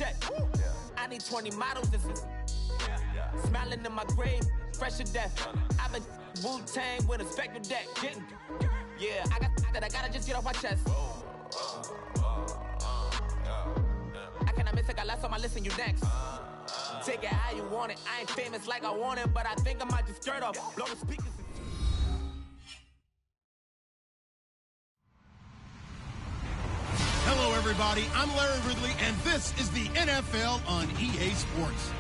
check. I need 20 models this is. Smiling in my grave, fresh to death. I've been Wu-Tang with a spectral deck. Getting, yeah, I gotta just get off my chest. I cannot miss it, got less on my list and you next. Take it how you want it. I ain't famous like I want it, but I think I might just skirt off. Blow the speakers. Hello, everybody. I'm Larry Ridley, and this is the NFL on EA Sports.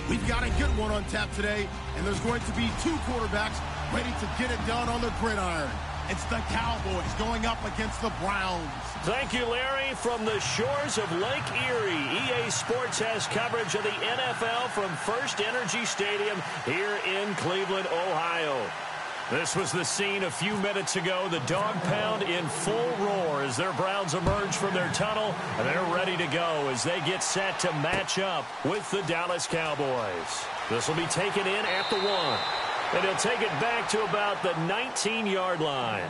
We've got a good one on tap today, and there's going to be two quarterbacks ready to get it done on the gridiron. It's the Cowboys going up against the Browns. Thank you, Larry. From the shores of Lake Erie, EA Sports has coverage of the NFL from First Energy Stadium here in Cleveland, Ohio. This was the scene a few minutes ago. The dog pound in full roar as their Browns emerge from their tunnel, and they're ready to go as they get set to match up with the Dallas Cowboys. This will be taken in at the 1, and he'll take it back to about the 19-yard line.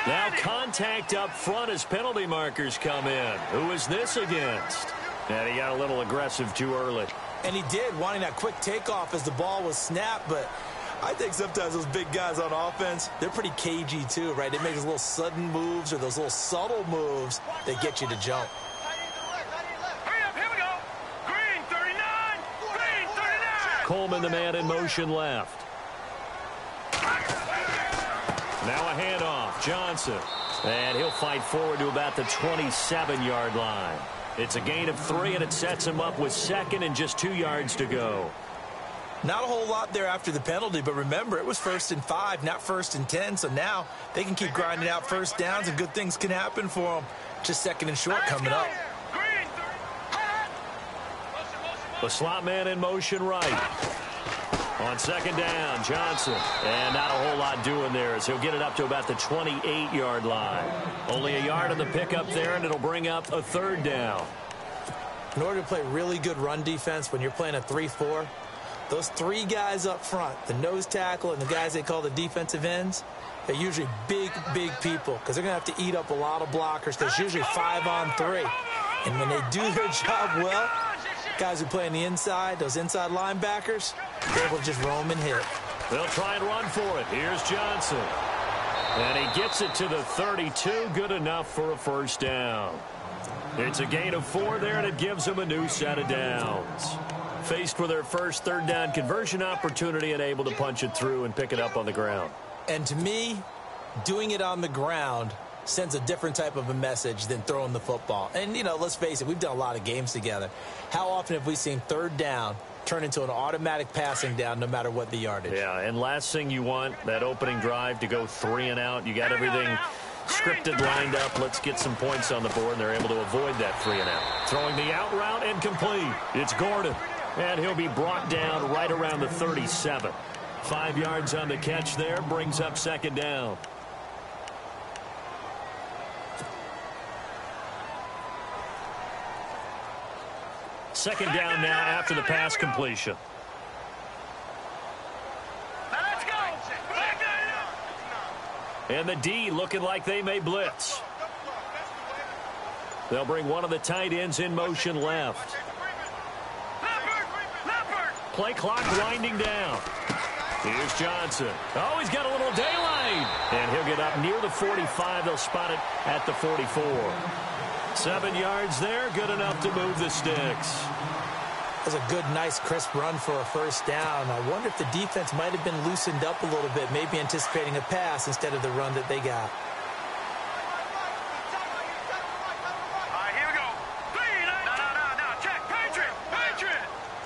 Now contact up front as penalty markers come in. Who is this against? And he got a little aggressive too early. And he did, wanting that quick takeoff as the ball was snapped. But I think sometimes those big guys on offense, they're pretty cagey too, right? They make those little sudden moves or those little subtle moves that get you to jump. Hurry up, here we go. Green 39, green 39. Coleman, the man in motion left. Now a handoff, Johnson. And he'll fight forward to about the 27-yard line. It's a gain of 3, and it sets him up with second and just 2 yards to go. Not a whole lot there after the penalty, but remember, it was 1st and 5, not 1st and 10. So now they can keep grinding out first downs, and good things can happen for them. Just 2nd and short coming up. The slot man in motion right. On 2nd down, Johnson. And not a whole lot doing there as he'll get it up to about the 28-yard line. Only a yard on the pickup there, and it'll bring up a 3rd down. In order to play really good run defense when you're playing a 3-4, those 3 guys up front, the nose tackle and the guys they call the defensive ends, they're usually big, big people because they're going to have to eat up a lot of blockers because it's usually 5 on 3. And when they do their job well, guys who play on the inside, those inside linebackers, they're able to just roam and hit. They'll try and run for it. Here's Johnson. And he gets it to the 32. Good enough for a 1st down. It's a gain of 4 there, and it gives them a new set of downs. Faced with their first 3rd down conversion opportunity and able to punch it through and pick it up on the ground. And to me, doing it on the ground sends a different type of a message than throwing the football. And, you know, let's face it, we've done a lot of games together. How often have we seen 3rd down turn into an automatic passing down no matter what the yardage? Yeah, and last thing you want, that opening drive to go 3 and out. You got everything scripted, lined up. Let's get some points on the board, and they're able to avoid that 3 and out. Throwing the out route and complete. It's Gordon, and he'll be brought down right around the 37. 5 yards on the catch there, brings up 2nd down. Second down now after the pass completion. Let's go. And the D looking like they may blitz. They'll bring one of the tight ends in motion left. Play clock winding down. Here's Johnson. Oh, he's got a little daylight. And he'll get up near the 45. They'll spot it at the 44. 7 yards there, good enough to move the sticks. That was a good, nice, crisp run for a 1st down. I wonder if the defense might have been loosened up a little bit, maybe anticipating a pass instead of the run that they got. All right, here we go. No. Check. Patriot.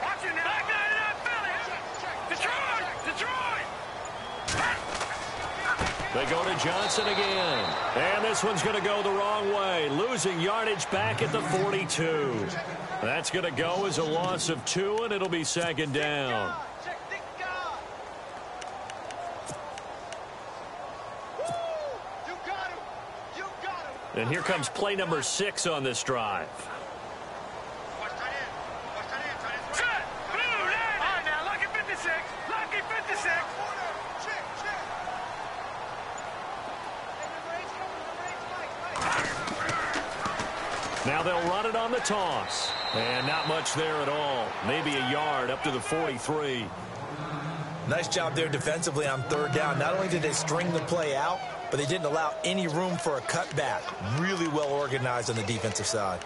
Watch it now. Back 99 Philly. Detroit. They go to Johnson again. And this one's going to go the wrong way. Losing yardage back at the 42. That's going to go as a loss of 2, and it'll be 2nd down. And here comes play number 6 on this drive. Now they'll run it on the toss. And not much there at all. Maybe a yard up to the 43. Nice job there defensively on third down. Not only did they string the play out, but they didn't allow any room for a cutback. Really well organized on the defensive side.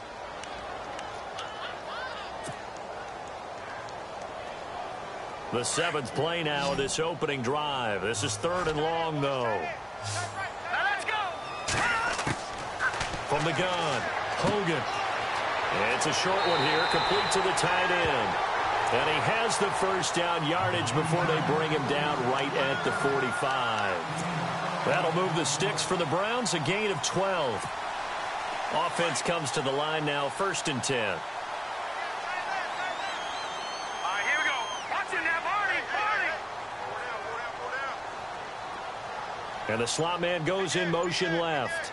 The 7th play now of this opening drive. This is 3rd and long, though. Let's go. From the gun, Hogan. It's a short one here, complete to the tight end. And he has the first down yardage before they bring him down right at the 45. That'll move the sticks for the Browns, a gain of 12. Offense comes to the line now, 1st and 10. All right, here we go. Watch it now, Barney. And the slot man goes in motion left.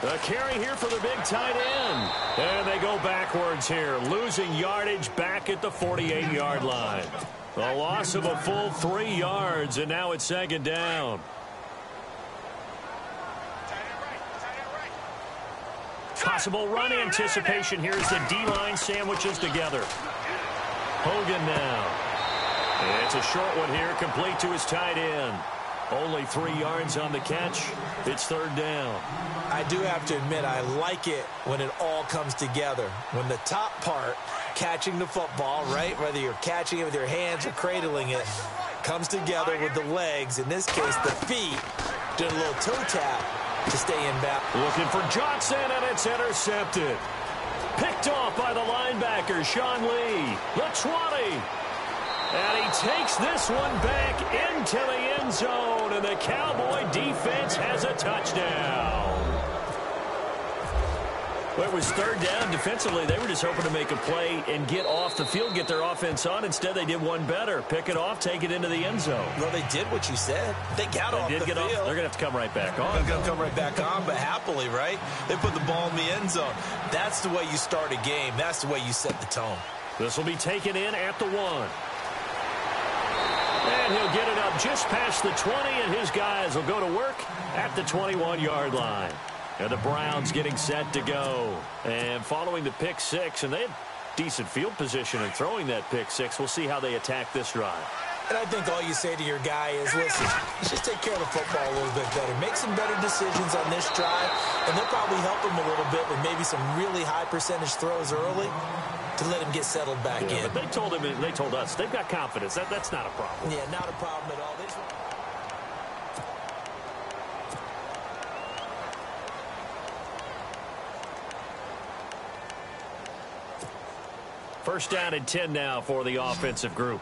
A carry here for the big tight end. And they go backwards here, losing yardage back at the 48-yard line. A loss of a full 3 yards, and now it's 2nd down. Possible run anticipation here as the D-line sandwiches together. Hogan now. It's a short one here, complete to his tight end. Only 3 yards on the catch. It's 3rd down. I do have to admit, I like it when it all comes together. When the top part, catching the football, right, whether you're catching it with your hands or cradling it, comes together with the legs, in this case the feet, did a little toe tap to stay in back. Looking for Johnson, and it's intercepted. Picked off by the linebacker, Sean Lee. The 20. And he takes this one back into the end zone, and the Cowboy defense has a touchdown. Well, it was 3rd down. Defensively, they were just hoping to make a play and get off the field, get their offense on. Instead, they did one better. Pick it off, take it into the end zone. Well, they did what you said. They got off the field. They're going to have to come right back on. They're going to come right back on, but happily, right? They put the ball in the end zone. That's the way you start a game. That's the way you set the tone. This will be taken in at the 1. And he'll get it up just past the 20, and his guys will go to work at the 21-yard line. And the Browns getting set to go. And following the pick 6, and they had decent field position in throwing that pick 6. We'll see how they attack this drive. And I think all you say to your guy is, listen, let's just take care of the football a little bit better. Make some better decisions on this drive, and they'll probably help him a little bit with maybe some really high percentage throws early to let him get settled back in. But they told him, they told us, they've got confidence. That's not a problem. Yeah, not a problem at all. First down and 10 now for the offensive group.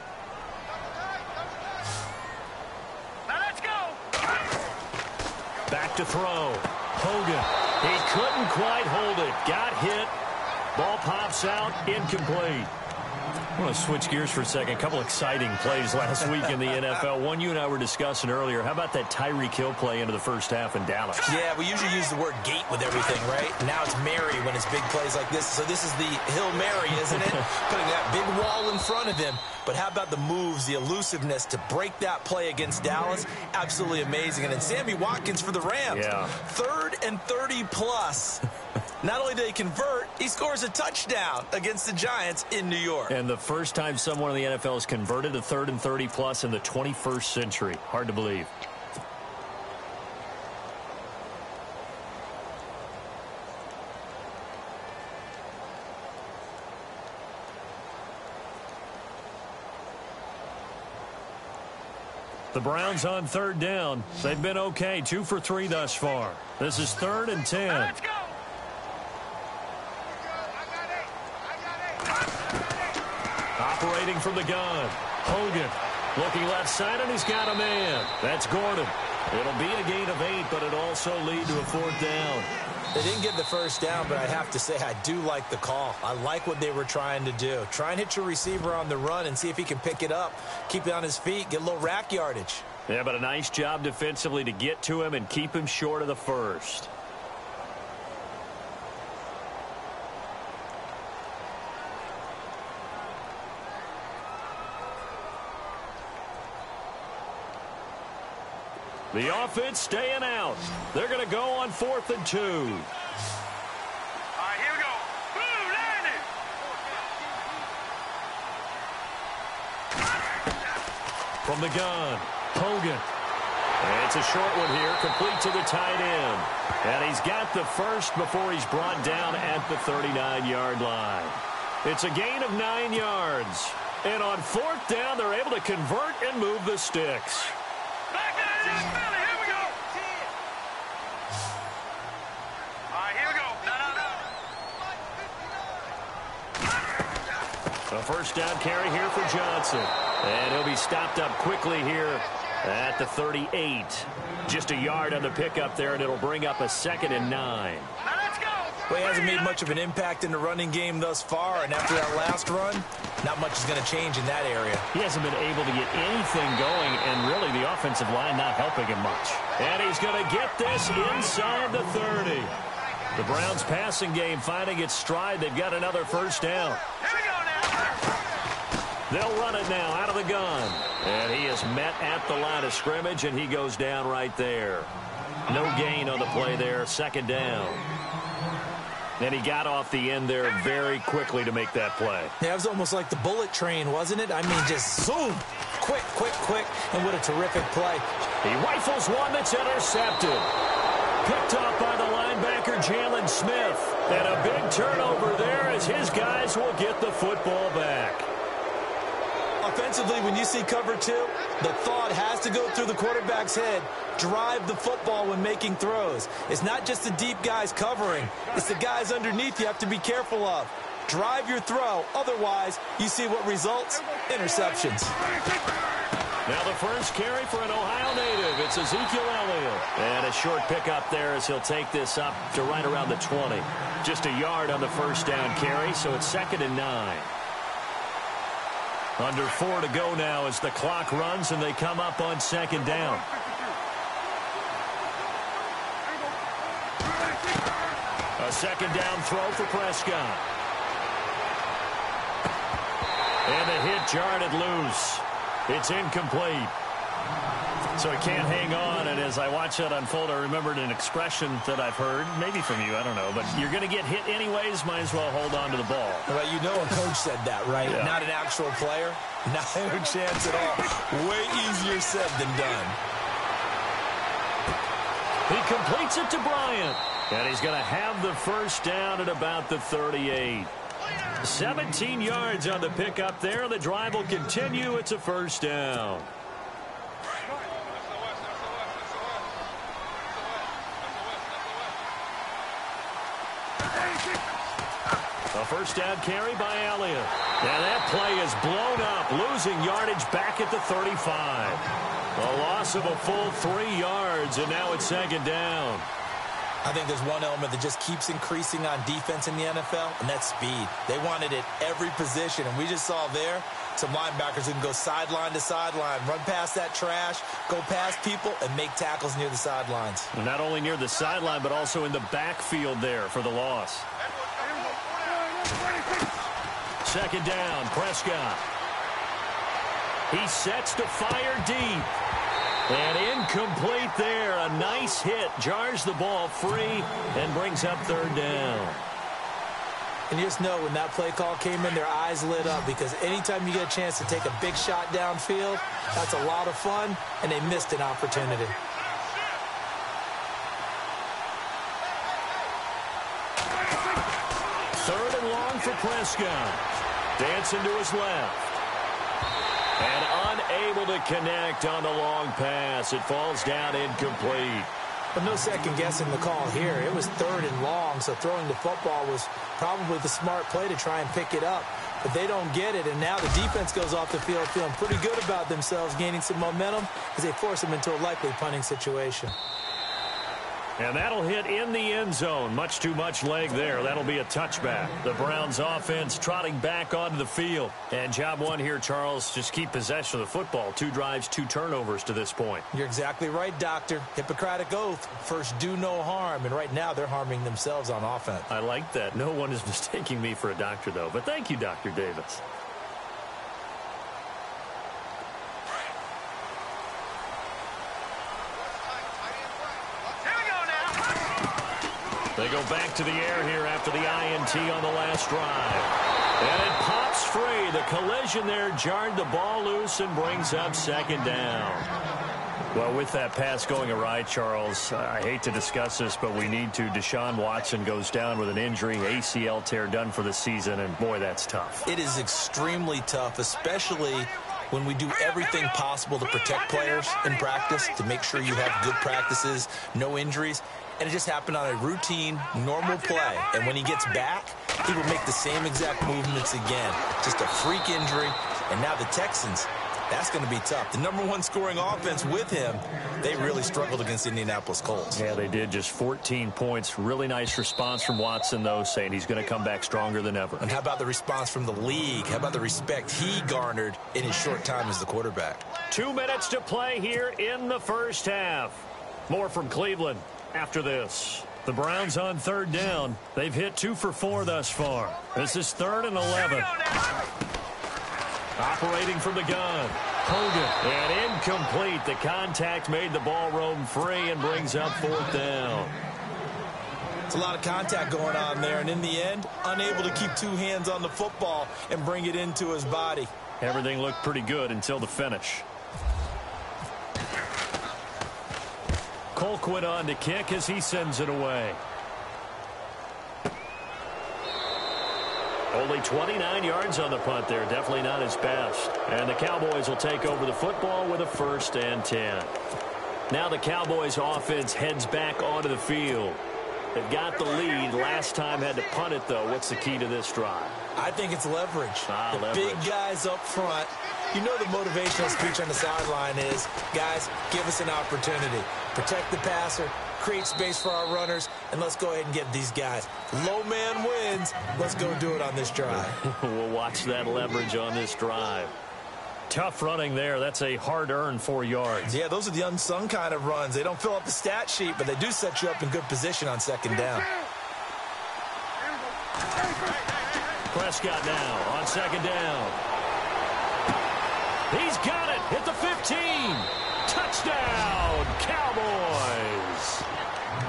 Now let's go. Back to throw. Hogan. He couldn't quite hold it. Got hit. Ball pops out. Incomplete. I want to switch gears for a second. A couple exciting plays last week in the NFL. One you and I were discussing earlier. How about that Tyreek Hill play into the first half in Dallas? Yeah, we usually use the word gate with everything, right? Now it's Mary when it's big plays like this. So this is the Hill Mary, isn't it? Putting that big wall in front of him. But how about the moves, the elusiveness to break that play against Dallas? Absolutely amazing. And then Sammy Watkins for the Rams. Yeah. 3rd and 30 plus. Not only did he convert, he scores a touchdown against the Giants in New York. And the first time someone in the NFL has converted a 3rd and 30 plus in the 21st century. Hard to believe. The Browns on 3rd down. They've been okay. 2 for 3 thus far. This is 3rd and 10. Let's go. Operating from the gun. Hogan looking left side, and he's got a man. That's Gordon. It'll be a gain of 8, but it'll also lead to a 4th down. They didn't get the first down, but I have to say I do like the call. I like what they were trying to do. Try and hit your receiver on the run and see if he can pick it up, keep it on his feet, get a little rack yardage. Yeah, but a nice job defensively to get to him and keep him short of the first. The offense staying out. They're going to go on 4th and 2. All right, here we go. Boom, landed. From the gun, Hogan. And it's a short one here, complete to the tight end. And he's got the first before he's brought down at the 39-yard line. It's a gain of 9 yards. And on 4th down, they're able to convert and move the sticks. Back out of that belly. Here we go. All right, here we go. No. A first down carry here for Johnson. And he'll be stopped up quickly here at the 38. Just a yard on the pickup there, and it'll bring up a 2nd and 9. Now let's go. Well, he hasn't made much of an impact in the running game thus far, and after that last run, not much is going to change in that area. He hasn't been able to get anything going, and really the offensive line not helping him much. And he's going to get this inside the 30. The Browns passing game finding its stride. They've got another first down. Here we go now. They'll run it now out of the gun. And he is met at the line of scrimmage, and he goes down right there. No gain on the play there, 2nd down. And he got off the end there very quickly to make that play. Yeah, it was almost like the bullet train, wasn't it? I mean, just zoom, quick, and what a terrific play. He rifles one that's intercepted. Picked off by the linebacker, Jalen Smith. And a big turnover there as his guys will get the football back. Offensively, when you see cover 2, the thought has to go through the quarterback's head. Drive the football when making throws. It's not just the deep guys covering. It's the guys underneath you have to be careful of. Drive your throw. Otherwise, you see what results? Interceptions. Now the first carry for an Ohio native. It's Ezekiel Elliott. And a short pickup there as he'll take this up to right around the 20. Just a yard on the first down carry, so it's 2nd and 9. Under 4 to go now as the clock runs and they come up on 2nd down. A 2nd down throw for Prescott. And the hit jarred it loose. It's incomplete. So he can't hang on, and as I watch that unfold, I remembered an expression that I've heard, maybe from you, I don't know, but you're going to get hit anyways, might as well hold on to the ball. Well, you know a coach said that, right? Yeah. Not an actual player. Not a chance at all. Way easier said than done. He completes it to Bryant, and he's going to have the first down at about the 38. 17 yards on the pickup there. The drive will continue. It's a first down. A first down carry by Elliott. And that play is blown up, losing yardage back at the 35. A loss of a full 3 yards, and now it's 2nd down. I think there's one element that just keeps increasing on defense in the NFL, and that's speed. They want it at every position, and we just saw there some linebackers who can go sideline to sideline, run past that trash, go past people, and make tackles near the sidelines. And not only near the sideline, but also in the backfield there for the loss. 2nd down, Prescott. He sets to fire deep. And incomplete there. A nice hit. Jars the ball free and brings up 3rd down. And you just know when that play call came in, their eyes lit up because anytime you get a chance to take a big shot downfield, that's a lot of fun, and they missed an opportunity. Third and long for Prescott. Dancing to his left. And unable to connect on the long pass. It falls down incomplete. But no second guessing the call here. It was 3rd and long, so throwing the football was probably the smart play to try and pick it up. But they don't get it, and now the defense goes off the field feeling pretty good about themselves, gaining some momentum as they force them into a likely punting situation. And that'll hit in the end zone. Much too much leg there. That'll be a touchback. The Browns offense trotting back onto the field. And job one here, Charles, just keep possession of the football. 2 drives, 2 turnovers to this point. You're exactly right, Doctor. Hippocratic oath. First, do no harm. And right now, they're harming themselves on offense. I like that. No one is mistaking me for a doctor, though. But thank you, Dr. Davis. back to the air here after the INT on the last drive. And it pops free. The collision there jarred the ball loose and brings up second down. Well, with that pass going awry, Charles, I hate to discuss this, but we need to. Deshaun Watson goes down with an injury, ACL tear done for the season, and boy, that's tough. It is extremely tough, especially when we do everything possible to protect players in practice, to make sure you have good practices, no injuries. And it just happened on a routine, normal play. And when he gets back, he will make the same exact movements again. Just a freak injury. And now the Texans, that's going to be tough. The #1 scoring offense with him, they really struggled against the Indianapolis Colts. Yeah, they did. Just 14 points. Really nice response from Watson, though, saying he's going to come back stronger than ever. And how about the response from the league? How about the respect he garnered in his short time as the quarterback? 2 minutes to play here in the first half. More from Cleveland after this. The Browns on third down. They've hit 2 for 4 thus far. This is 3rd and 11. Operating from the gun. Hogan. And incomplete. The contact made the ball roam free and brings up 4th down. It's a lot of contact going on there, and in the end, unable to keep 2 hands on the football and bring it into his body. Everything looked pretty good until the finish. Colquitt on to kick as he sends it away. Only 29 yards on the punt there. Definitely not his best. And the Cowboys will take over the football with a 1st and 10. Now the Cowboys offense heads back onto the field. They've got the lead. Last time had to punt it, though. What's the key to this drive? I think it's leverage. Leverage. Big guys up front. You know the motivational speech on the sideline is, guys, give us an opportunity. Protect the passer, create space for our runners, and let's go ahead and get these guys. Low man wins. Let's go do it on this drive. We'll watch that leverage on this drive. Tough running there. That's a hard-earned 4 yards. Yeah, those are the unsung kind of runs. They don't fill up the stat sheet, but they do set you up in good position on second down. Prescott now on second down. He's got it. Hit the 15. Touchdown, Cowboys.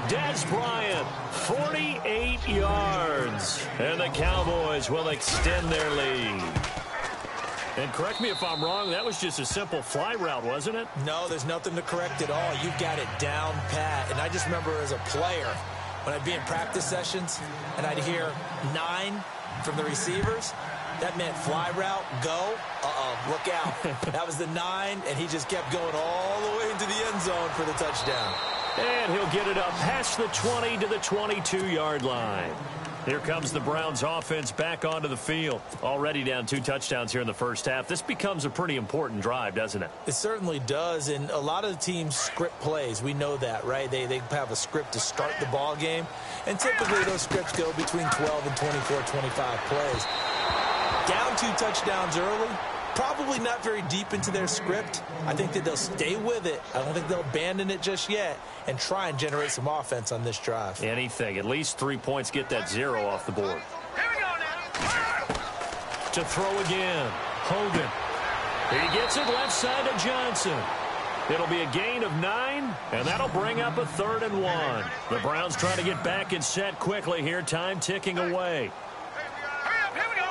Dez Bryant, 48 yards. And the Cowboys will extend their lead. And correct me if I'm wrong, that was just a simple fly route, wasn't it? No, there's nothing to correct at all. You've got it down pat. And I just remember as a player, when I'd be in practice sessions and I'd hear 9 from the receivers, that meant fly route, go, look out. That was the 9, and he just kept going all the way into the end zone for the touchdown. And he'll get it up past the 20 to the 22-yard line. Here comes the Browns offense back onto the field. Already down 2 touchdowns here in the first half. This becomes a pretty important drive, doesn't it? It certainly does, and a lot of the teams script plays. We know that, right? They have a script to start the ball game, and typically those scripts go between 12 and 24, 25 plays. Down 2 touchdowns early, probably not very deep into their script. I think that they'll stay with it. I don't think they'll abandon it just yet and try and generate some offense on this drive. Anything. At least 3 points, get that 0 off the board. Here we go now. To throw again. Hogan. He gets it left side to Johnson. It'll be a gain of 9, and that'll bring up a 3rd and 1. The Browns trying to get back and set quickly here. Time ticking away. Here we go.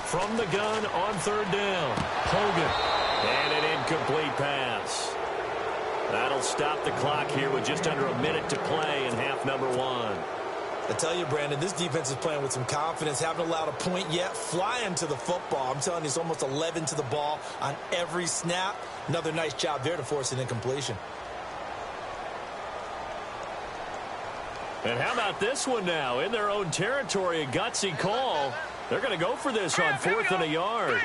From the gun on 3rd down. Hogan. And an incomplete pass. That'll stop the clock here with just under a minute to play in half number 1. I tell you, Brandon, this defense is playing with some confidence. Haven't allowed a point yet. Flying to the football. I'm telling you, it's almost 11 to the ball on every snap. Another nice job there to force an incompletion. And how about this one now? In their own territory, a gutsy call. They're going to go for this on 4th and a yard.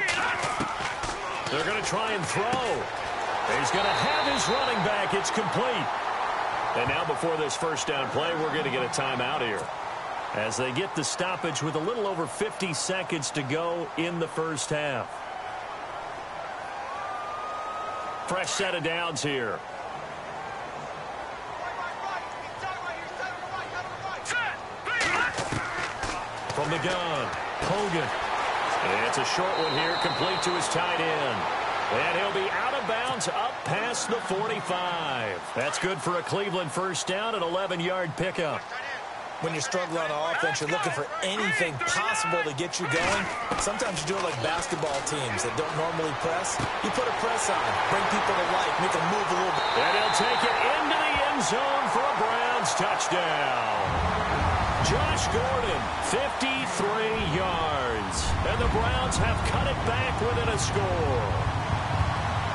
They're going to try and throw. He's going to have his running back. It's complete. And now before this first down play, we're going to get a timeout here as they get the stoppage with a little over 50 seconds to go in the first half. Fresh set of downs here. From the gun, Hogan. And it's a short one here, complete to his tight end. And he'll be out of bounds up past the 45. That's good for a Cleveland first down, an 11-yard pickup. When you're struggling on offense, you're looking for anything possible to get you going. Sometimes you do it like basketball teams that don't normally press. You put a press on, bring people to life, make them move a little bit. And he'll take it into the end zone for a Browns touchdown. Josh Gordon, 53 yards. And the Browns have cut it back within a score.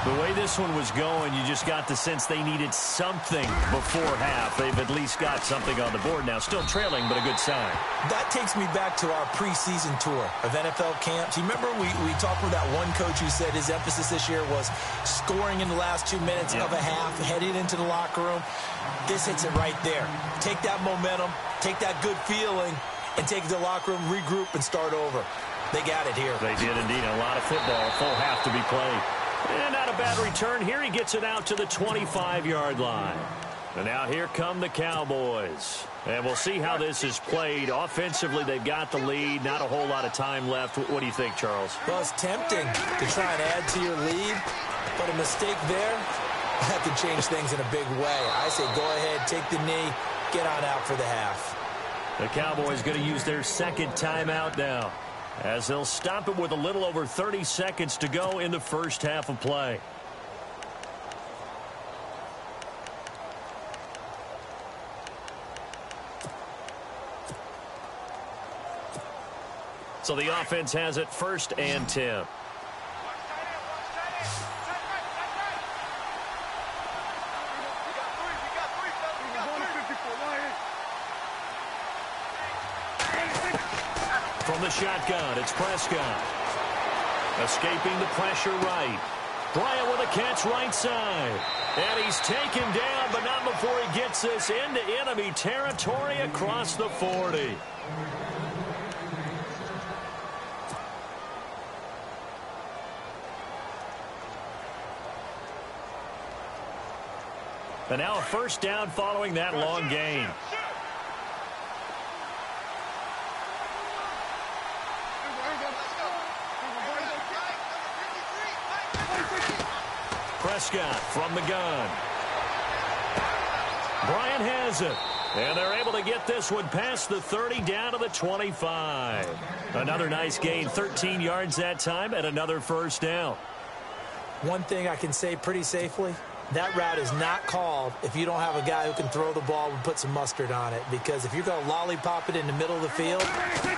The way this one was going, you just got the sense they needed something before half. They've at least got something on the board now. Still trailing, but a good sign. That takes me back to our preseason tour of NFL camps. You remember we talked with that one coach who said his emphasis this year was scoring in the last 2 minutes of a half, heading into the locker room. This hits it right there. Take that momentum, take that good feeling, and take it to the locker room, regroup, and start over. They got it here. They did indeed. A lot of football, full half to be played. And not a bad return here. He gets it out to the 25-yard line. And now here come the Cowboys. And we'll see how this is played. Offensively, they've got the lead. Not a whole lot of time left. What do you think, Charles? Well, it's tempting to try and add to your lead. But a mistake there, that could change things in a big way. I say go ahead, take the knee, get on out for the half. The Cowboys going to use their second timeout now, as they'll stop it with a little over 30 seconds to go in the first half of play. So the offense has it 1st and 10. From the shotgun, it's Prescott. Escaping the pressure right. Bryant with a catch right side. And he's taken down, but not before he gets this into enemy territory across the 40. And now a first down following that long gain. Prescott from the gun. Bryant has it. And they're able to get this one past the 30 down to the 25. Another nice gain, 13 yards that time, and another first down. One thing I can say pretty safely, that route is not called if you don't have a guy who can throw the ball and put some mustard on it. Because if you're going to lollipop it in the middle of the field,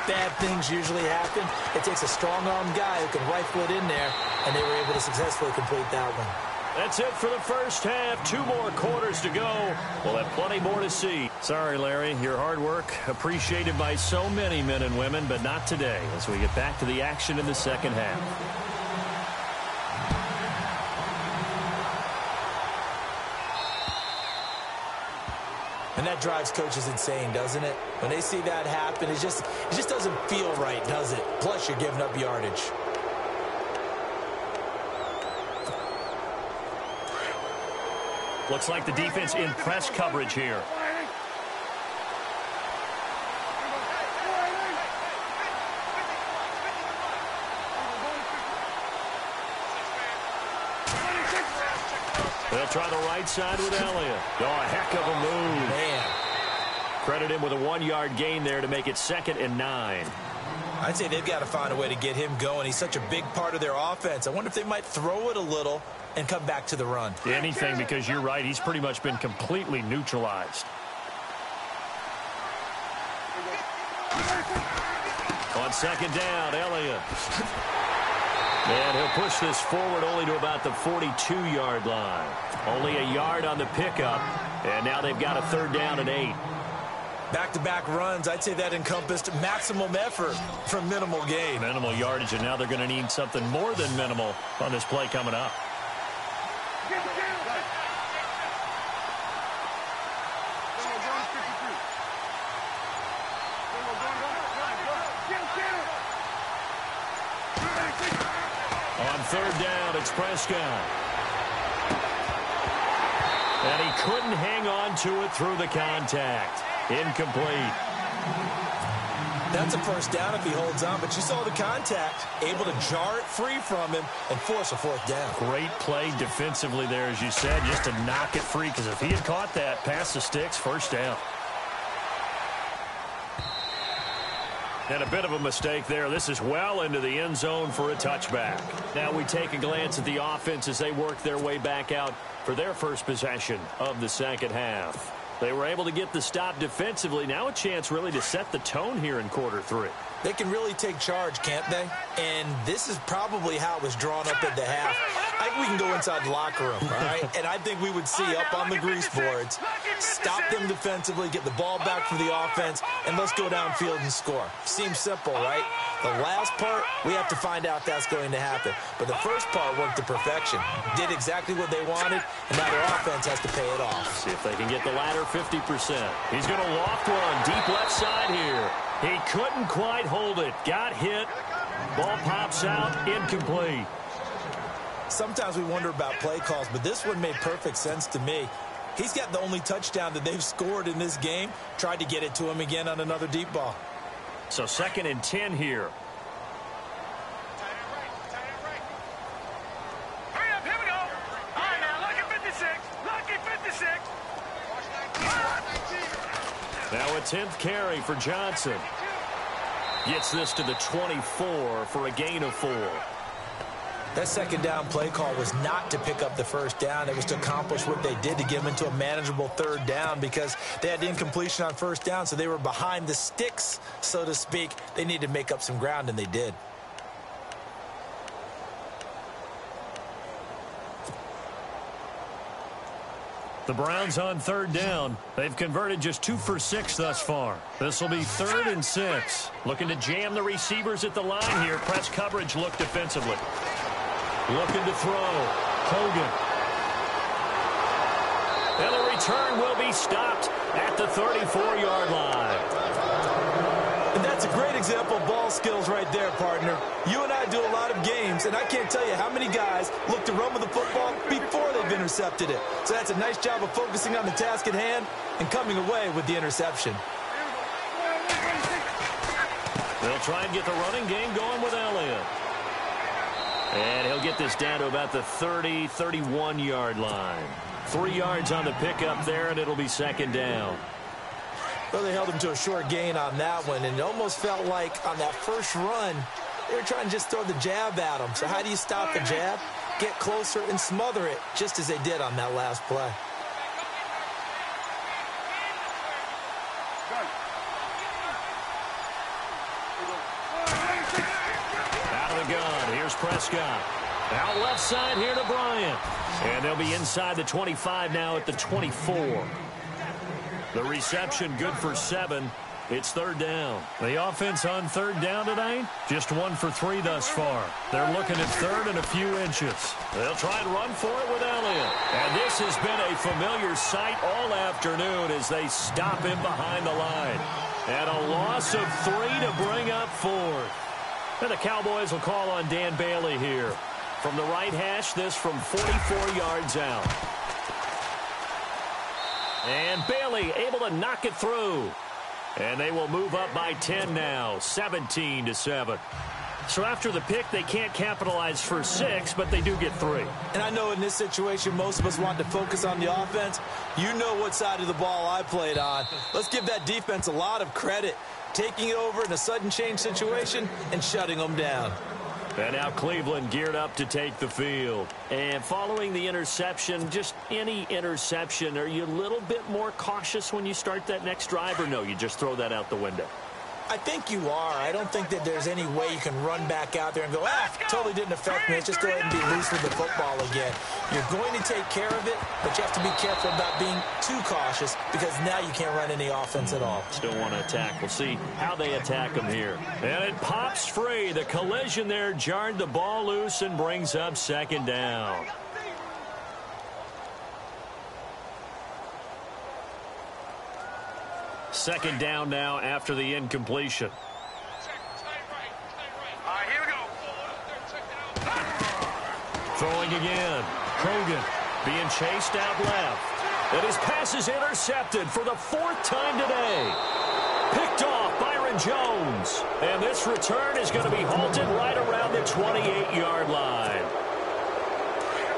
bad things usually happen. It takes a strong-armed guy who can rifle it in there, and they were able to successfully complete that one. That's it for the first half. 2 more quarters to go. We'll have plenty more to see. Sorry, Larry, your hard work appreciated by so many men and women, but not today as we get back to the action in the second half. And that drives coaches insane, doesn't it? When they see that happen, it just doesn't feel right, does it? Plus, you're giving up yardage. Looks like the defense in press coverage here. They'll try the right side with Elliott. Oh, a heck of a move. Man. Credit him with a 1-yard gain there to make it 2nd and 9. I'd say they've got to find a way to get him going. He's such a big part of their offense. I wonder if they might throw it a little and come back to the run. Anything, because you're right. He's pretty much been completely neutralized. On 2nd down, Elliott. And he'll push this forward only to about the 42-yard line. Only a yard on the pickup. And now they've got a 3rd down and 8. Back-to-back runs, I'd say that encompassed maximum effort for minimal gain. Minimal yardage, and now they're going to need something more than minimal on this play coming up. On 3rd down, it's Prescott. And he couldn't hang on to it through the contact. Incomplete. That's a first down if he holds on, but you saw the contact, able to jar it free from him and force a fourth down. Great play defensively there, as you said, just to knock it free, because if he had caught that, past the sticks, first down. And a bit of a mistake there. This is well into the end zone for a touchback. Now we take a glance at the offense as they work their way back out for their first possession of the second half. They were able to get the stop defensively. Now a chance really to set the tone here in quarter three. They can really take charge, can't they? And this is probably how it was drawn up at the half. I think we can go inside the locker room, all right? And I think we would see up on the grease boards, stop them defensively, get the ball back for the offense, and let's go downfield and score. Seems simple, right? The last part, we have to find out if that's going to happen. But the first part worked to perfection. Did exactly what they wanted, and now their offense has to pay it off. See if they can get the latter 50%. He's going to loft one deep left side here. He couldn't quite hold it. Got hit. Ball pops out. Incomplete. Sometimes we wonder about play calls, but this one made perfect sense to me. He's got the only touchdown that they've scored in this game. Tried to get it to him again on another deep ball. So 2nd and 10 here. Hurry up, here we go. All right, now, lucky 56. Lucky 56. Now a 10th carry for Johnson. Gets this to the 24 for a gain of 4. That second down play call was not to pick up the first down. It was to accomplish what they did to get them into a manageable third down because they had incompletion on first down, so they were behind the sticks, so to speak. They needed to make up some ground, and they did. The Browns on third down. They've converted just 2 for 6 thus far. This will be 3rd and 6. Looking to jam the receivers at the line here. Press coverage look defensively. Looking to throw. Hogan. And the return will be stopped at the 34-yard line. And that's a great example of ball skills right there, partner. You and I do a lot of games, and I can't tell you how many guys look to run with the football before they've intercepted it. So that's a nice job of focusing on the task at hand and coming away with the interception. They'll try and get the running game going with Elliott. And he'll get this down to about the 30, 31-yard line. 3 yards on the pickup there, and it'll be 2nd down. Well, they held him to a short gain on that one, and it almost felt like on that first run, they were trying to just throw the jab at him. So how do you stop the jab? Get closer and smother it, just as they did on that last play. Out of the gun, here's Prescott. Out left side here to Bryant. And they'll be inside the 25 now at the 24. The reception good for 7. It's 3rd down. The offense on 3rd down tonight, just 1 for 3 thus far. They're looking at 3rd and a few inches. They'll try and run for it with Elliott. And this has been a familiar sight all afternoon as they stop him behind the line. And a loss of 3 to bring up 4th. And the Cowboys will call on Dan Bailey here. From the right hash, this from 44 yards out. And Bailey able to knock it through. And they will move up by 10 now, 17-7. So after the pick, they can't capitalize for 6, but they do get 3. And I know in this situation, most of us want to focus on the offense. You know what side of the ball I played on. Let's give that defense a lot of credit, taking it over in a sudden change situation and shutting them down. And now Cleveland geared up to take the field. And following the interception, just any interception, are you a little bit more cautious when you start that next drive, or no, you just throw that out the window? I think you are. I don't think that there's any way you can run back out there and go, totally didn't affect me. Let's just go ahead and be loose with the football again. You're going to take care of it, but you have to be careful about being too cautious because now you can't run any offense at all. Still want to attack. We'll see how they attack them here. And it pops free. The collision there jarred the ball loose and brings up 2nd down. Second down now after the incompletion. All right, here we go. Throwing again. Hogan being chased out left. And his pass is intercepted for the 4th time today. Picked off Byron Jones. And this return is going to be halted right around the 28-yard line.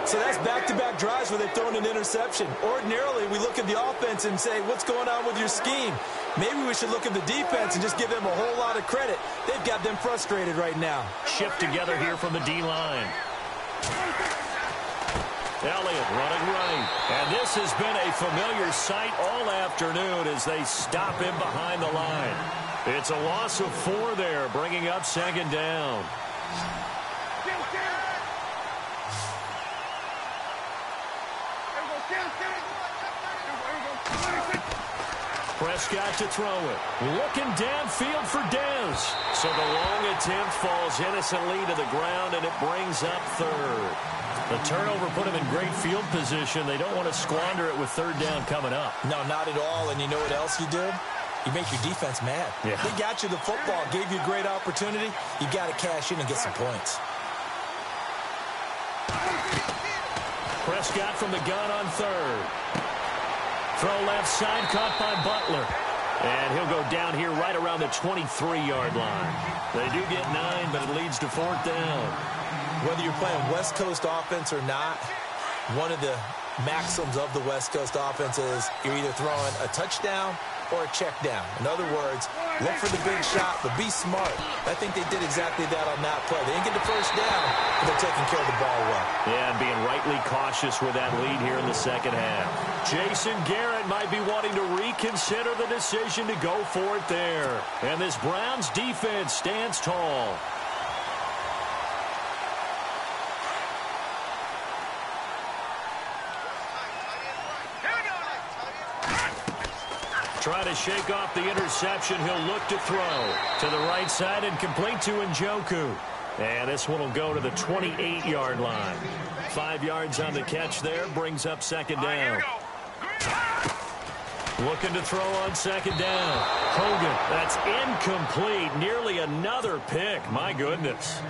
So that's back-to-back drives where they've thrown an interception. Ordinarily, we look at the offense and say, what's going on with your scheme? Maybe we should look at the defense and just give them a whole lot of credit. They've got them frustrated right now. Shift together here from the D-line. Elliott running right. And this has been a familiar sight all afternoon as they stop him behind the line. It's a loss of 4 there, bringing up second down. Prescott to throw it. Looking downfield for Dez. So the long attempt falls innocently to the ground, and it brings up third. The turnover put him in great field position. They don't want to squander it with third down coming up. No, not at all. And you know what else you did? You make your defense mad. Yeah. They got you the football, gave you a great opportunity. You got to cash in and get some points. Prescott from the gun on third. Throw left side, caught by Butler. And he'll go down here right around the 23-yard line. They do get 9, but it leads to fourth down. Whether you're playing West Coast offense or not, one of the maxims of the West Coast offense is you're either throwing a touchdown or a check down. In other words, look for the big shot, but be smart. I think they did exactly that on that play. They didn't get the first down, but they're taking care of the ball well. Yeah, and being rightly cautious with that lead here in the second half. Jason Garrett might be wanting to reconsider the decision to go for it there. And this Browns defense stands tall. Trying to shake off the interception. He'll look to throw to the right side and complete to Njoku. And this one will go to the 28-yard line. 5 yards on the catch there. Brings up second down. Looking to throw on second down. Hogan, that's incomplete. Nearly another pick. My goodness.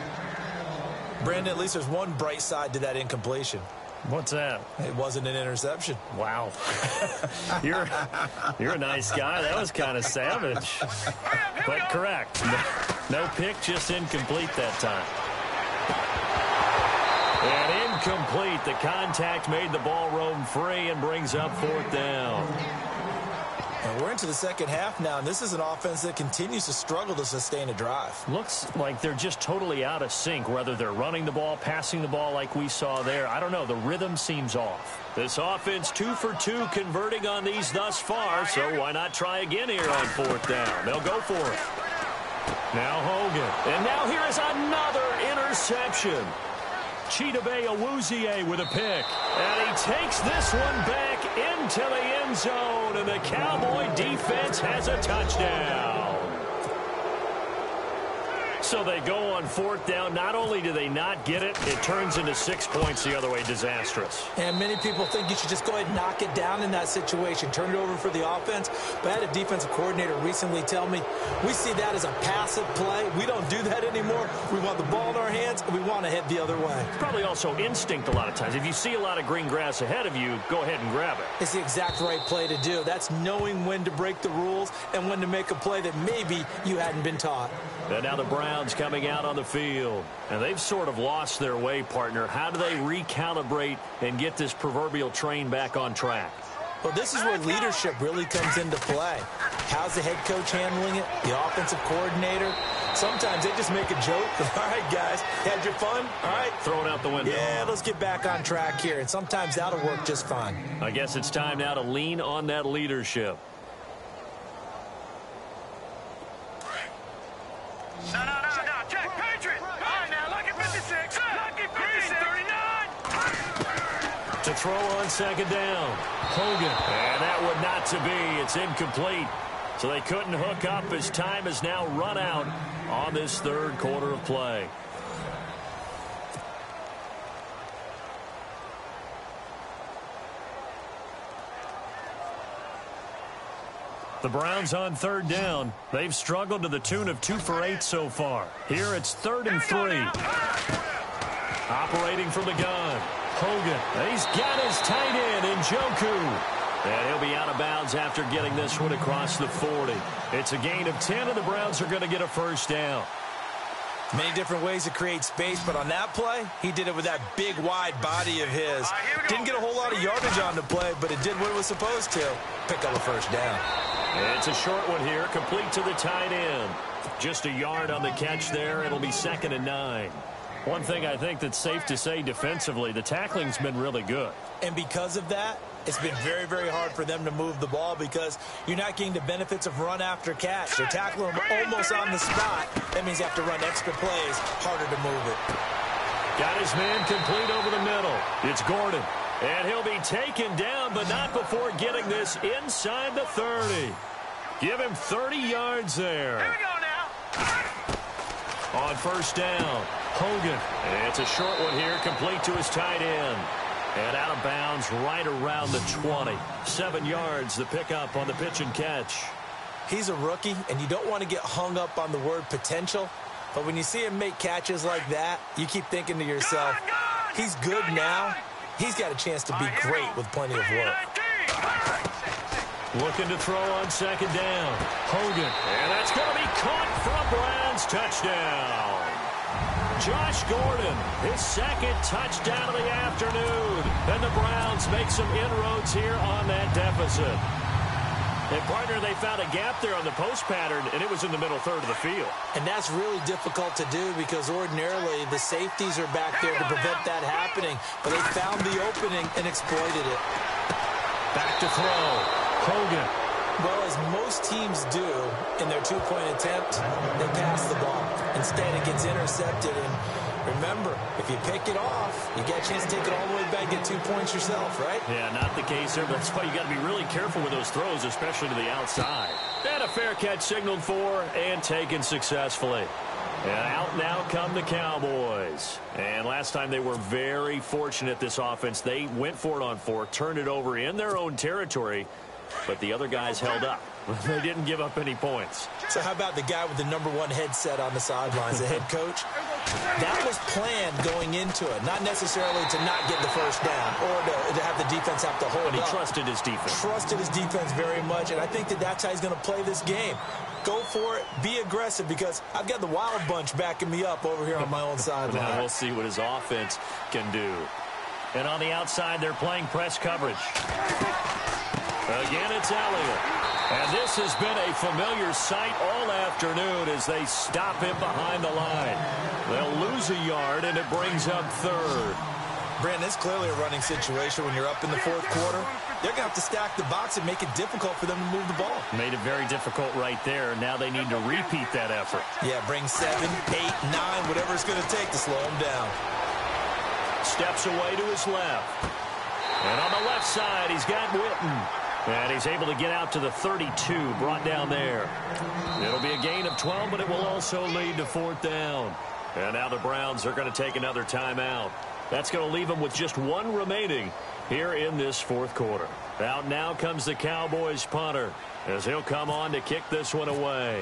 Brandon, at least there's one bright side to that incompletion. What's that? It wasn't an interception. Wow. You're a nice guy. That was kind of savage. But correct. No pick, just incomplete that time. And incomplete. The contact made the ball roam free and brings up fourth down. And we're into the second half now, and this is an offense that continues to struggle to sustain a drive. Looks like they're just totally out of sync, whether they're running the ball, passing the ball like we saw there. I don't know. The rhythm seems off. This offense 2 for 2 converting on these thus far, so why not try again here on fourth down? They'll go for it. Now Hogan. And now here is another interception. Chidobe Awuzie with a pick. And he takes this one back into the end zone, and the Cowboy defense has a touchdown. So they go on fourth down. Not only do they not get it, it turns into 6 points the other way. Disastrous. And many people think you should just go ahead and knock it down in that situation. Turn it over for the offense. But I had a defensive coordinator recently tell me, we see that as a passive play. We don't do that anymore. We want the ball in our hands, and we want to head the other way. Probably also instinct a lot of times. If you see a lot of green grass ahead of you, go ahead and grab it. It's the exact right play to do. That's knowing when to break the rules and when to make a play that maybe you hadn't been taught. And now the Browns coming out on the field. And they've sort of lost their way, partner. How do they recalibrate and get this proverbial train back on track? Well, this is where leadership really comes into play. How's the head coach handling it? The offensive coordinator? Sometimes they just make a joke. All right, guys, had your fun? All right. Throw it out the window. Yeah, let's get back on track here. And sometimes that'll work just fine. I guess it's time now to lean on that leadership. No, check, Patriot. All right, now, lucky 56. Lucky 56. 39. To throw on second down. Hogan. And that would not to be. It's incomplete. So they couldn't hook up as time has now run out on this third quarter of play. The Browns on third down. They've struggled to the tune of 2 for 8 so far. Here it's 3rd and 3. Operating from the gun. Hogan. He's got his tight end, Njoku. And he'll be out of bounds after getting this one across the 40. It's a gain of 10, and the Browns are going to get a first down. Many different ways to create space, but on that play, he did it with that big, wide body of his. Didn't get a whole lot of yardage on the play, but it did what it was supposed to. Pick up a first down. And it's a short one here, complete to the tight end. Just a yard on the catch there. It'll be 2nd and 9. One thing I think that's safe to say defensively, the tackling's been really good. And because of that, it's been very, very hard for them to move the ball because you're not getting the benefits of run after catch. They're tackling them almost on the spot. That means you have to run extra plays, harder to move it. Got his man complete over the middle. It's Gordon. And he'll be taken down, but not before getting this inside the 30. Give him 30 yards there. Here we go now. On first down, Hogan. It's a short one here, complete to his tight end. And out of bounds right around the 20. 7 yards, the pickup on the pitch and catch. He's a rookie, and you don't want to get hung up on the word potential. But when you see him make catches like that, you keep thinking to yourself, he's good now. He's got a chance to be great with plenty of work. Looking to throw on 2nd down. Hogan. And that's going to be caught for a Browns touchdown. Josh Gordon, his 2nd touchdown of the afternoon. And the Browns make some inroads here on that deficit. And, partner, they found a gap there on the post pattern, and it was in the middle third of the field. And that's really difficult to do because ordinarily the safeties are back there to prevent that happening. But they found the opening and exploited it. Back to throw. Hogan. Well, as most teams do in their two-point attempt, they pass the ball. Instead, it gets intercepted. And remember, if you pick it off, you get a chance to take it all the way back and get 2 points yourself, right? Yeah, not the case there. But that's why you got to be really careful with those throws, especially to the outside. And a fair catch signaled for and taken successfully. And out now come the Cowboys. And last time they were very fortunate, this offense. They went for it on 4, turned it over in their own territory. But the other guys held up. They didn't give up any points. So how about the guy with the #1 headset on the sidelines, the head coach? That was planned going into it, not necessarily to not get the first down or to have the defense have to hold up. But he trusted his defense. Trusted his defense very much, and I think that's how he's going to play this game. Go for it, be aggressive, because I've got the Wild Bunch backing me up over here on my own sideline. Now we'll see what his offense can do. And on the outside, they're playing press coverage. Again, it's Elliott. And this has been a familiar sight all afternoon as they stop him behind the line. They'll lose a yard, and it brings up 3rd. Brandon, it's clearly a running situation when you're up in the 4th quarter. They're going to have to stack the box and make it difficult for them to move the ball. Made it very difficult right there. Now they need to repeat that effort. Yeah, bring 7, 8, 9, whatever it's going to take to slow them down. Steps away to his left. And on the left side, he's got Witten. And he's able to get out to the 32, brought down there. It'll be a gain of 12, but it will also lead to 4th down. And now the Browns are going to take another timeout. That's going to leave them with just 1 remaining here in this 4th quarter. Out now comes the Cowboys punter as he'll come on to kick this one away.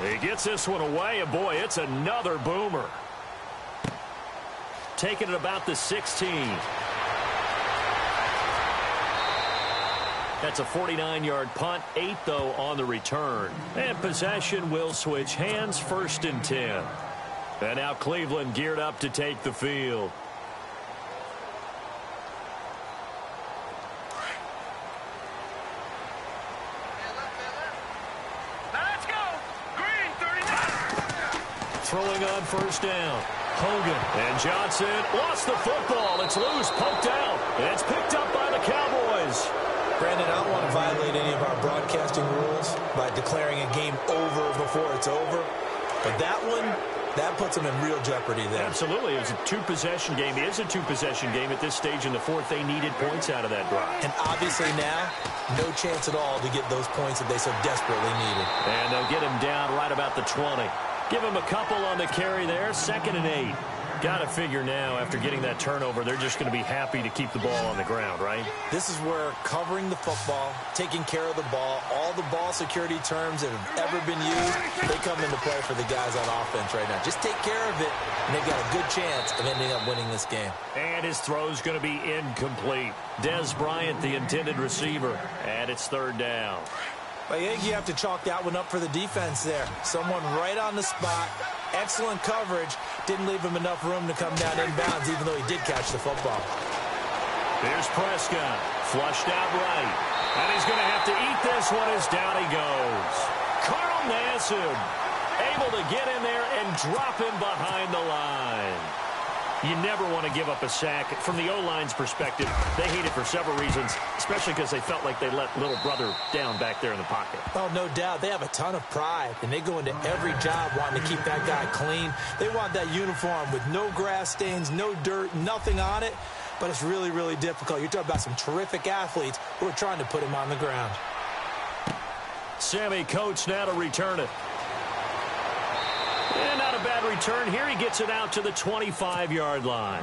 He gets this one away, and boy, it's another boomer. Taking it about the 16. That's a 49-yard punt, 8, though, on the return. And possession will switch hands, 1st and 10. And now Cleveland geared up to take the field. Now let's go. Green, 39. Throwing on 1st down. Hogan and Johnson lost the football. It's loose, poked out. And it's picked up by the Cowboys. Brandon, I don't want to violate any of our broadcasting rules by declaring a game over before it's over. But that one, that puts them in real jeopardy there. Absolutely. It was a 2-possession game. It is a 2-possession game at this stage in the 4th. They needed points out of that drive. And obviously now, no chance at all to get those points that they so desperately needed. And they'll get him down right about the 20. Give him a couple on the carry there. 2nd and 8. Got to figure now, after getting that turnover, they're just going to be happy to keep the ball on the ground, right? This is where covering the football, taking care of the ball, all the ball security terms that have ever been used, they come into play for the guys on offense right now. Just take care of it, and they've got a good chance of ending up winning this game. And his throw's going to be incomplete. Des Bryant, the intended receiver, and it's third down. I think you have to chalk that one up for the defense there. Someone right on the spot, excellent coverage, didn't leave him enough room to come down inbounds, even though he did catch the football. Here's Prescott, flushed out right. And he's going to have to eat this one as down he goes. Carl Nassib able to get in there and drop him behind the line. You never want to give up a sack. From the O-line's perspective, they hate it for several reasons, especially because they felt like they let little brother down back there in the pocket. Oh, no doubt. They have a ton of pride, and they go into every job wanting to keep that guy clean. They want that uniform with no grass stains, no dirt, nothing on it, but it's really, really difficult. You're talking about some terrific athletes who are trying to put him on the ground. Sammy Coates now to return it. And not a bad return here. He gets it out to the 25-yard line.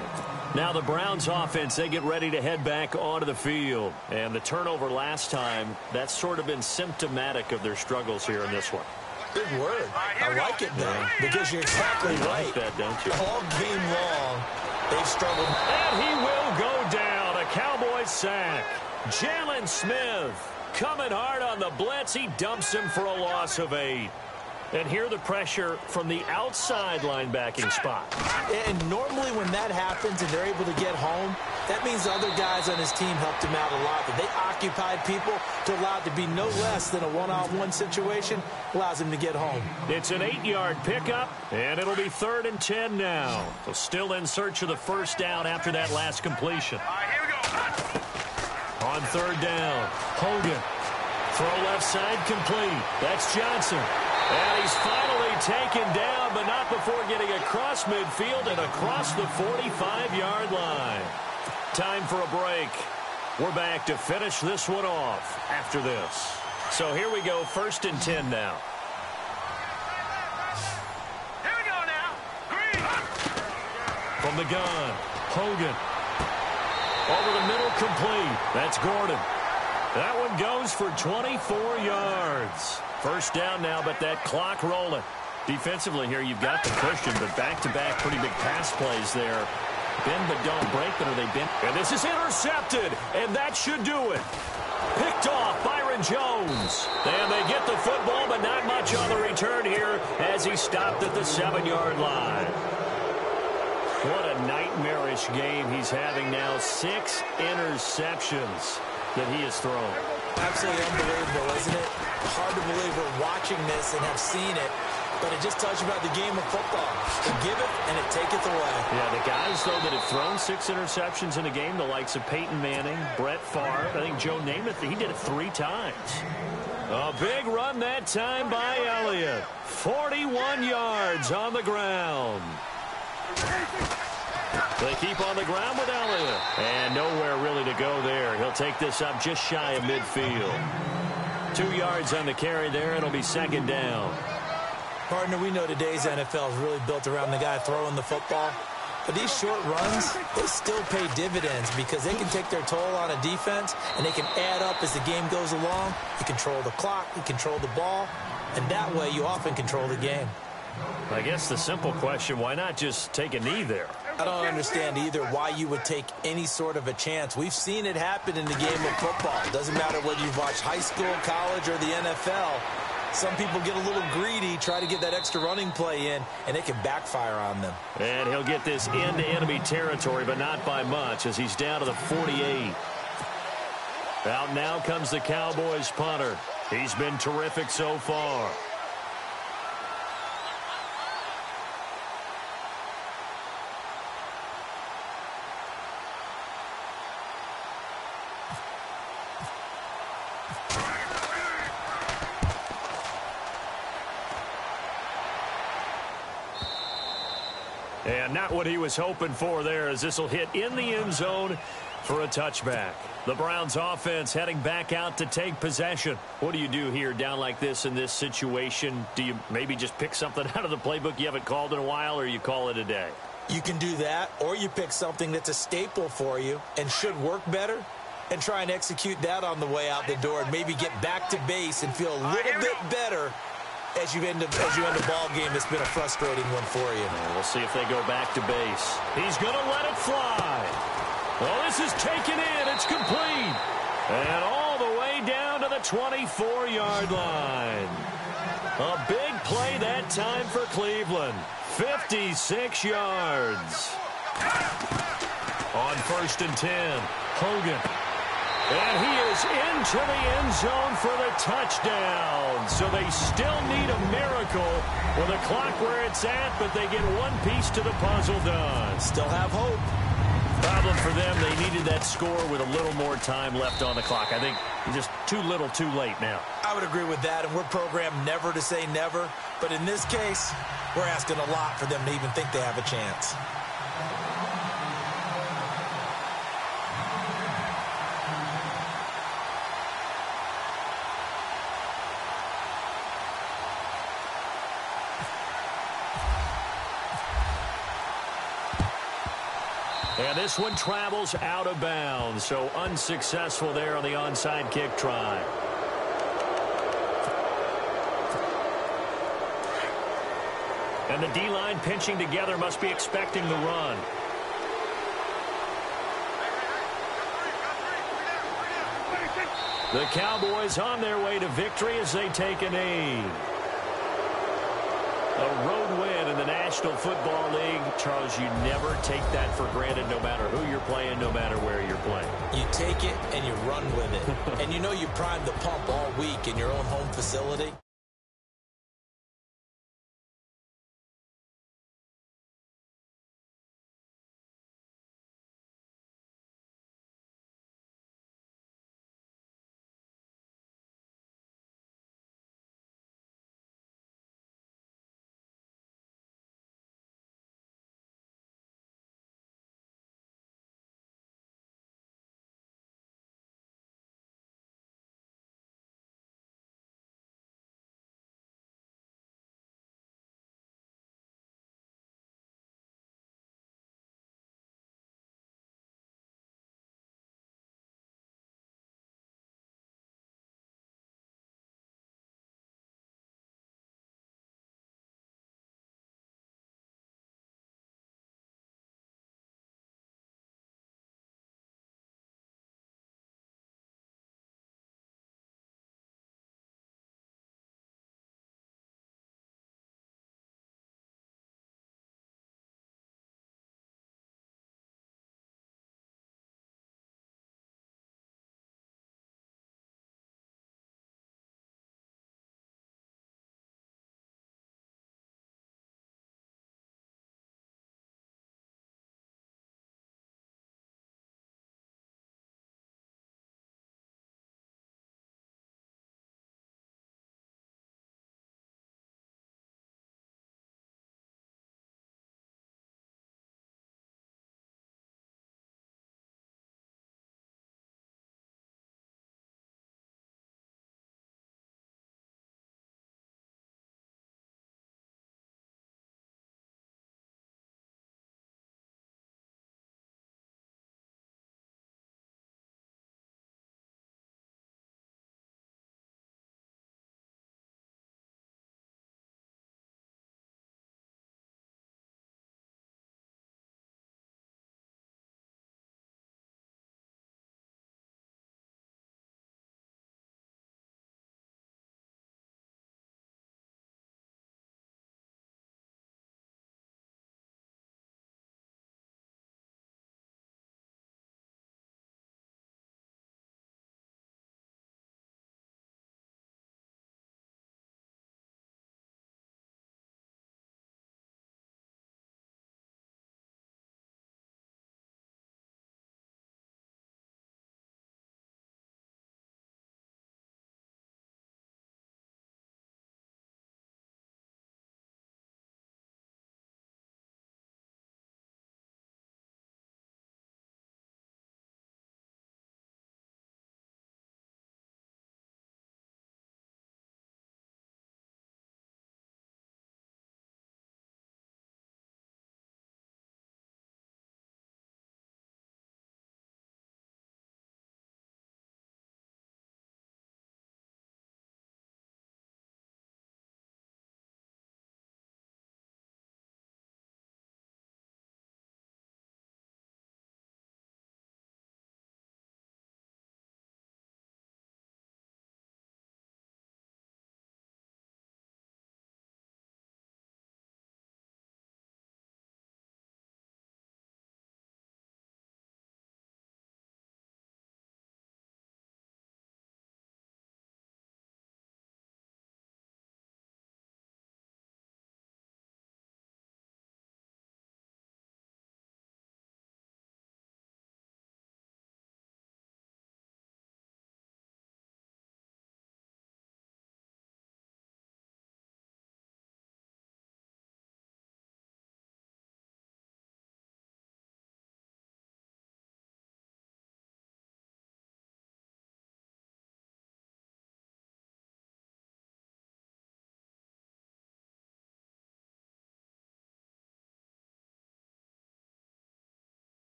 Now the Browns offense, they get ready to head back onto the field. And the turnover last time, that's sort of been symptomatic of their struggles here in this one. Good word. I like it, though, because you're exactly right. You like that, don't you? All game long, they've struggled. And he will go down. A Cowboys sack. Jalen Smith coming hard on the blitz. He dumps him for a loss of 8. And here the pressure from the outside linebacking spot. And normally when that happens and they're able to get home, that means other guys on his team helped him out a lot. But they occupied people to allow it to be no less than a one-on-one situation, allows him to get home. It's an 8-yard pickup, and it'll be 3rd and 10 now. So still in search of the first down after that last completion. All right, here we go. On 3rd down, Hogan. Throw left side complete. That's Johnson. And he's finally taken down, but not before getting across midfield and across the 45-yard line. Time for a break. We're back to finish this one off after this. So here we go, 1st and 10 now. Here we go now. Green. From the gun, Hogan. Over the middle, complete. That's Gordon. That one goes for 24 yards. First down now, but that clock rolling. Defensively here, you've got the cushion, but back-to-back pretty big pass plays there. Bend but don't break, but are they bent? And this is intercepted, and that should do it. Picked off, Byron Jones. And they get the football, but not much on the return here as he stopped at the 7-yard line. What a nightmarish game he's having now. 6 interceptions that he has thrown. Absolutely unbelievable, isn't it? Hard to believe we're watching this and have seen it, but it just tells you about the game of football. It giveth and it taketh away. Yeah, the guys, though, that have thrown 6 interceptions in a game, the likes of Peyton Manning, Brett Favre, I think Joe Namath, he did it 3 times. A big run that time by Elliott. 41 yards on the ground. They keep on the ground with Elliott. And nowhere really to go there. He'll take this up just shy of midfield. 2 yards on the carry there. It'll be 2nd down. Partner, we know today's NFL is really built around the guy throwing the football. But these short runs, they still pay dividends because they can take their toll on a defense and they can add up as the game goes along. You control the clock, you control the ball, and that way you often control the game. I guess the simple question, why not just take a knee there? I don't understand either why you would take any sort of a chance. We've seen it happen in the game of football. It doesn't matter whether you've watched high school, college, or the NFL. Some people get a little greedy, try to get that extra running play in, and it can backfire on them. And he'll get this into enemy territory, but not by much, as he's down to the 48. Out now comes the Cowboys punter. He's been terrific so far. And not what he was hoping for there, as this will hit in the end zone for a touchback. The Browns offense heading back out to take possession. What do you do here down like this in this situation? Do you maybe just pick something out of the playbook you haven't called in a while, or you call it a day? You can do that, or you pick something that's a staple for you and should work better and try and execute that on the way out the door and maybe get back to base and feel a little bit better as you end a ball game that's been a frustrating one for you. We'll see if they go back to base. He's going to let it fly. Well, this is taken in. It's complete. And all the way down to the 24-yard line. A big play that time for Cleveland. 56 yards. On 1st and 10, Hogan. And he is into the end zone for the touchdown. So they still need a miracle with the clock where it's at, but they get one piece to the puzzle done. Still have hope. Problem for them, they needed that score with a little more time left on the clock. I think just too little, too late now. I would agree with that, and we're programmed never to say never. But in this case, we're asking a lot for them to even think they have a chance. And this one travels out of bounds, so unsuccessful there on the onside kick try. And the D-line pinching together must be expecting the run. The Cowboys on their way to victory as they take a knee. A road win in the National Football League. Charles, you never take that for granted no matter who you're playing, no matter where you're playing. You take it and you run with it. And you know you primed the pump all week in your own home facility.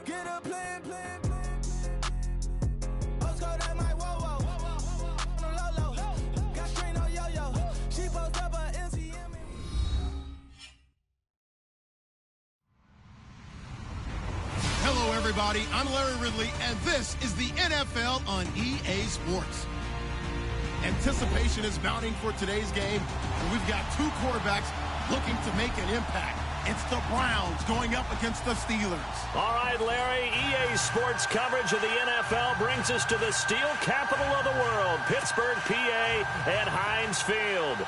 Get a plan. Postcode at my whoa. On the low. Got strain on yo-yo. She post up a NCM. Hello, everybody. I'm Larry Ridley, and this is the NFL on EA Sports. Anticipation is mounting for today's game, and we've got two quarterbacks looking to make an impact. It's the Browns going up against the Steelers. All right, Larry, EA Sports coverage of the NFL brings us to the steel capital of the world, Pittsburgh, PA, at Heinz Field.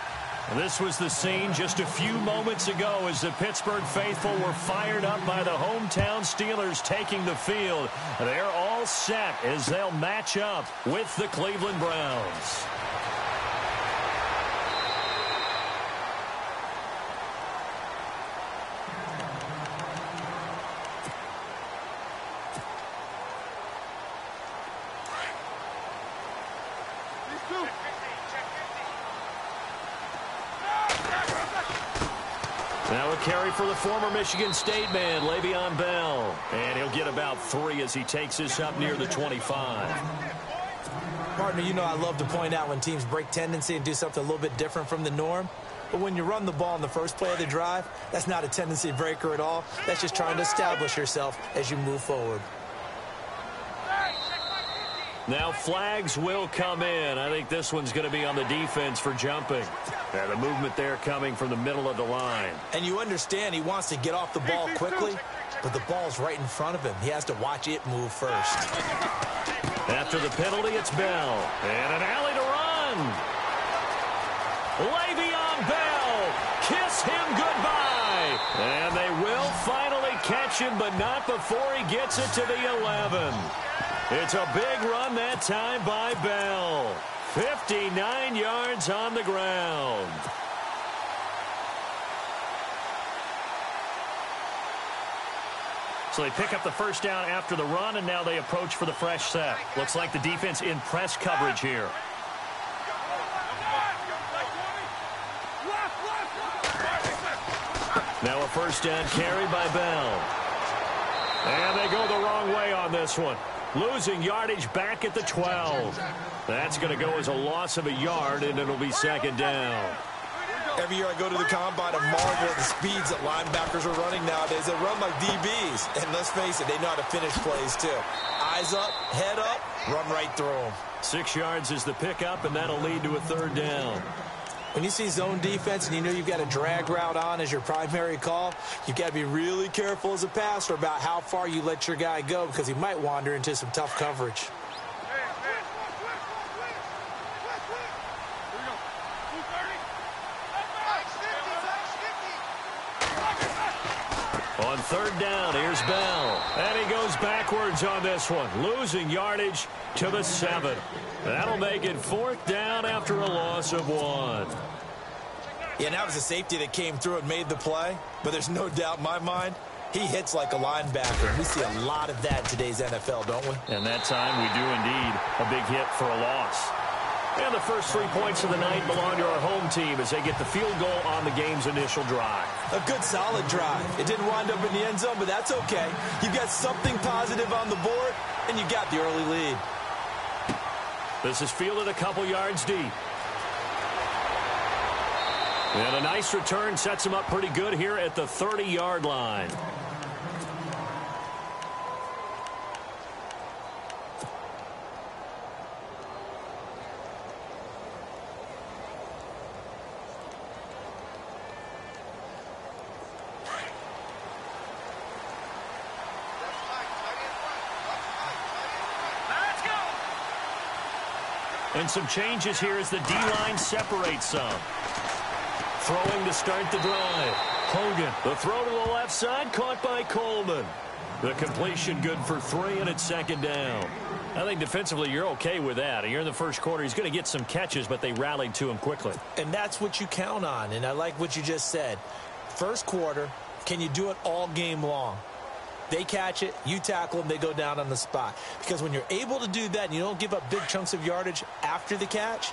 This was the scene just a few moments ago as the Pittsburgh faithful were fired up by the hometown Steelers taking the field. They're all set as they'll match up with the Cleveland Browns. Now a carry for the former Michigan State man, Le'Veon Bell. And he'll get about 3 as he takes this up near the 25. Partner, you know I love to point out when teams break tendency and do something a little bit different from the norm. But when you run the ball in the first play of the drive, that's not a tendency breaker at all. That's just trying to establish yourself as you move forward. Now flags will come in. I think this one's going to be on the defense for jumping. Yeah, the movement there coming from the middle of the line. And you understand he wants to get off the ball quickly, but the ball's right in front of him. He has to watch it move first. After the penalty, it's Bell. And an alley to run. Le'Veon Bell. Kiss him goodbye. And they will finally catch him, but not before he gets it to the 11. It's a big run that time by Bell. 59 yards on the ground. So they pick up the first down after the run, and now they approach for the fresh set. Looks like the defense in press coverage here. Now a first down carry by Bell. And they go the wrong way on this one. Losing yardage back at the 12. That's going to go as a loss of a yard, and it'll be second down. Every year I go to the combine, I marvel at the speeds that linebackers are running nowadays. They run like DBs. And let's face it, they know how to finish plays too. Eyes up, head up, run right through them. 6 yards is the pickup, and that'll lead to a third down. When you see zone defense and you know you've got a drag route on as your primary call, you've got to be really careful as a passer about how far you let your guy go because he might wander into some tough coverage. On third down, here's Bell. And he goes backwards on this one, losing yardage to the 7. That'll make it fourth down after a loss of 1. Yeah, and that was a safety that came through and made the play. But there's no doubt in my mind, he hits like a linebacker. We see a lot of that in today's NFL, don't we? And that time we do indeed. A big hit for a loss. And the first 3 points of the night belong to our home team as they get the field goal on the game's initial drive. A good, solid drive. It didn't wind up in the end zone, but that's okay. You've got something positive on the board, and you got the early lead. This is fielded a couple yards deep. And a nice return sets him up pretty good here at the 30-yard line. And some changes here as the D-line separates some. Throwing to start the drive. Hogan, the throw to the left side, caught by Coleman. The completion good for 3, and it's second down. I think defensively you're okay with that. Here in the first quarter, he's going to get some catches, but they rallied to him quickly. And that's what you count on, and I like what you just said. First quarter, can you do it all game long? They catch it, you tackle them, they go down on the spot. Because when you're able to do that and you don't give up big chunks of yardage after the catch,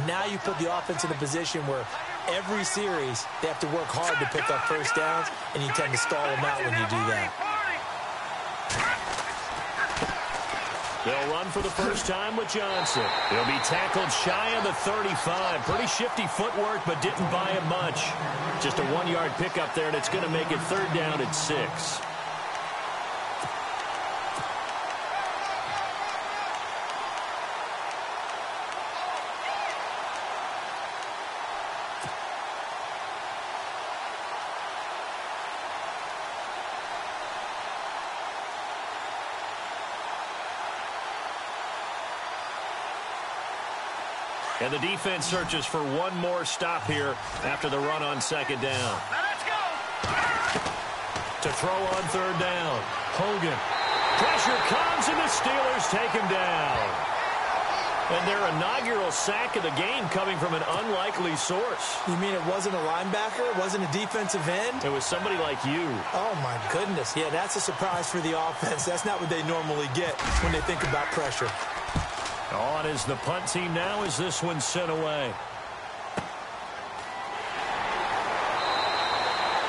now you put the offense in a position where every series, they have to work hard to pick up first downs, and you tend to stall them out when you do that. They'll run for the first time with Johnson. He'll be tackled shy of the 35. Pretty shifty footwork, but didn't buy him much. Just a 1-yard pickup there, and it's going to make it third down at 6. And the defense searches for one more stop here after the run on second down. Now let's go. To throw on third down. Hogan. Pressure comes, and the Steelers take him down. And their inaugural sack of the game coming from an unlikely source. You mean it wasn't a linebacker? It wasn't a defensive end? It was somebody like you. Oh, my goodness. Yeah, that's a surprise for the offense. That's not what they normally get when they think about pressure. On is the punt team now as this one's sent away.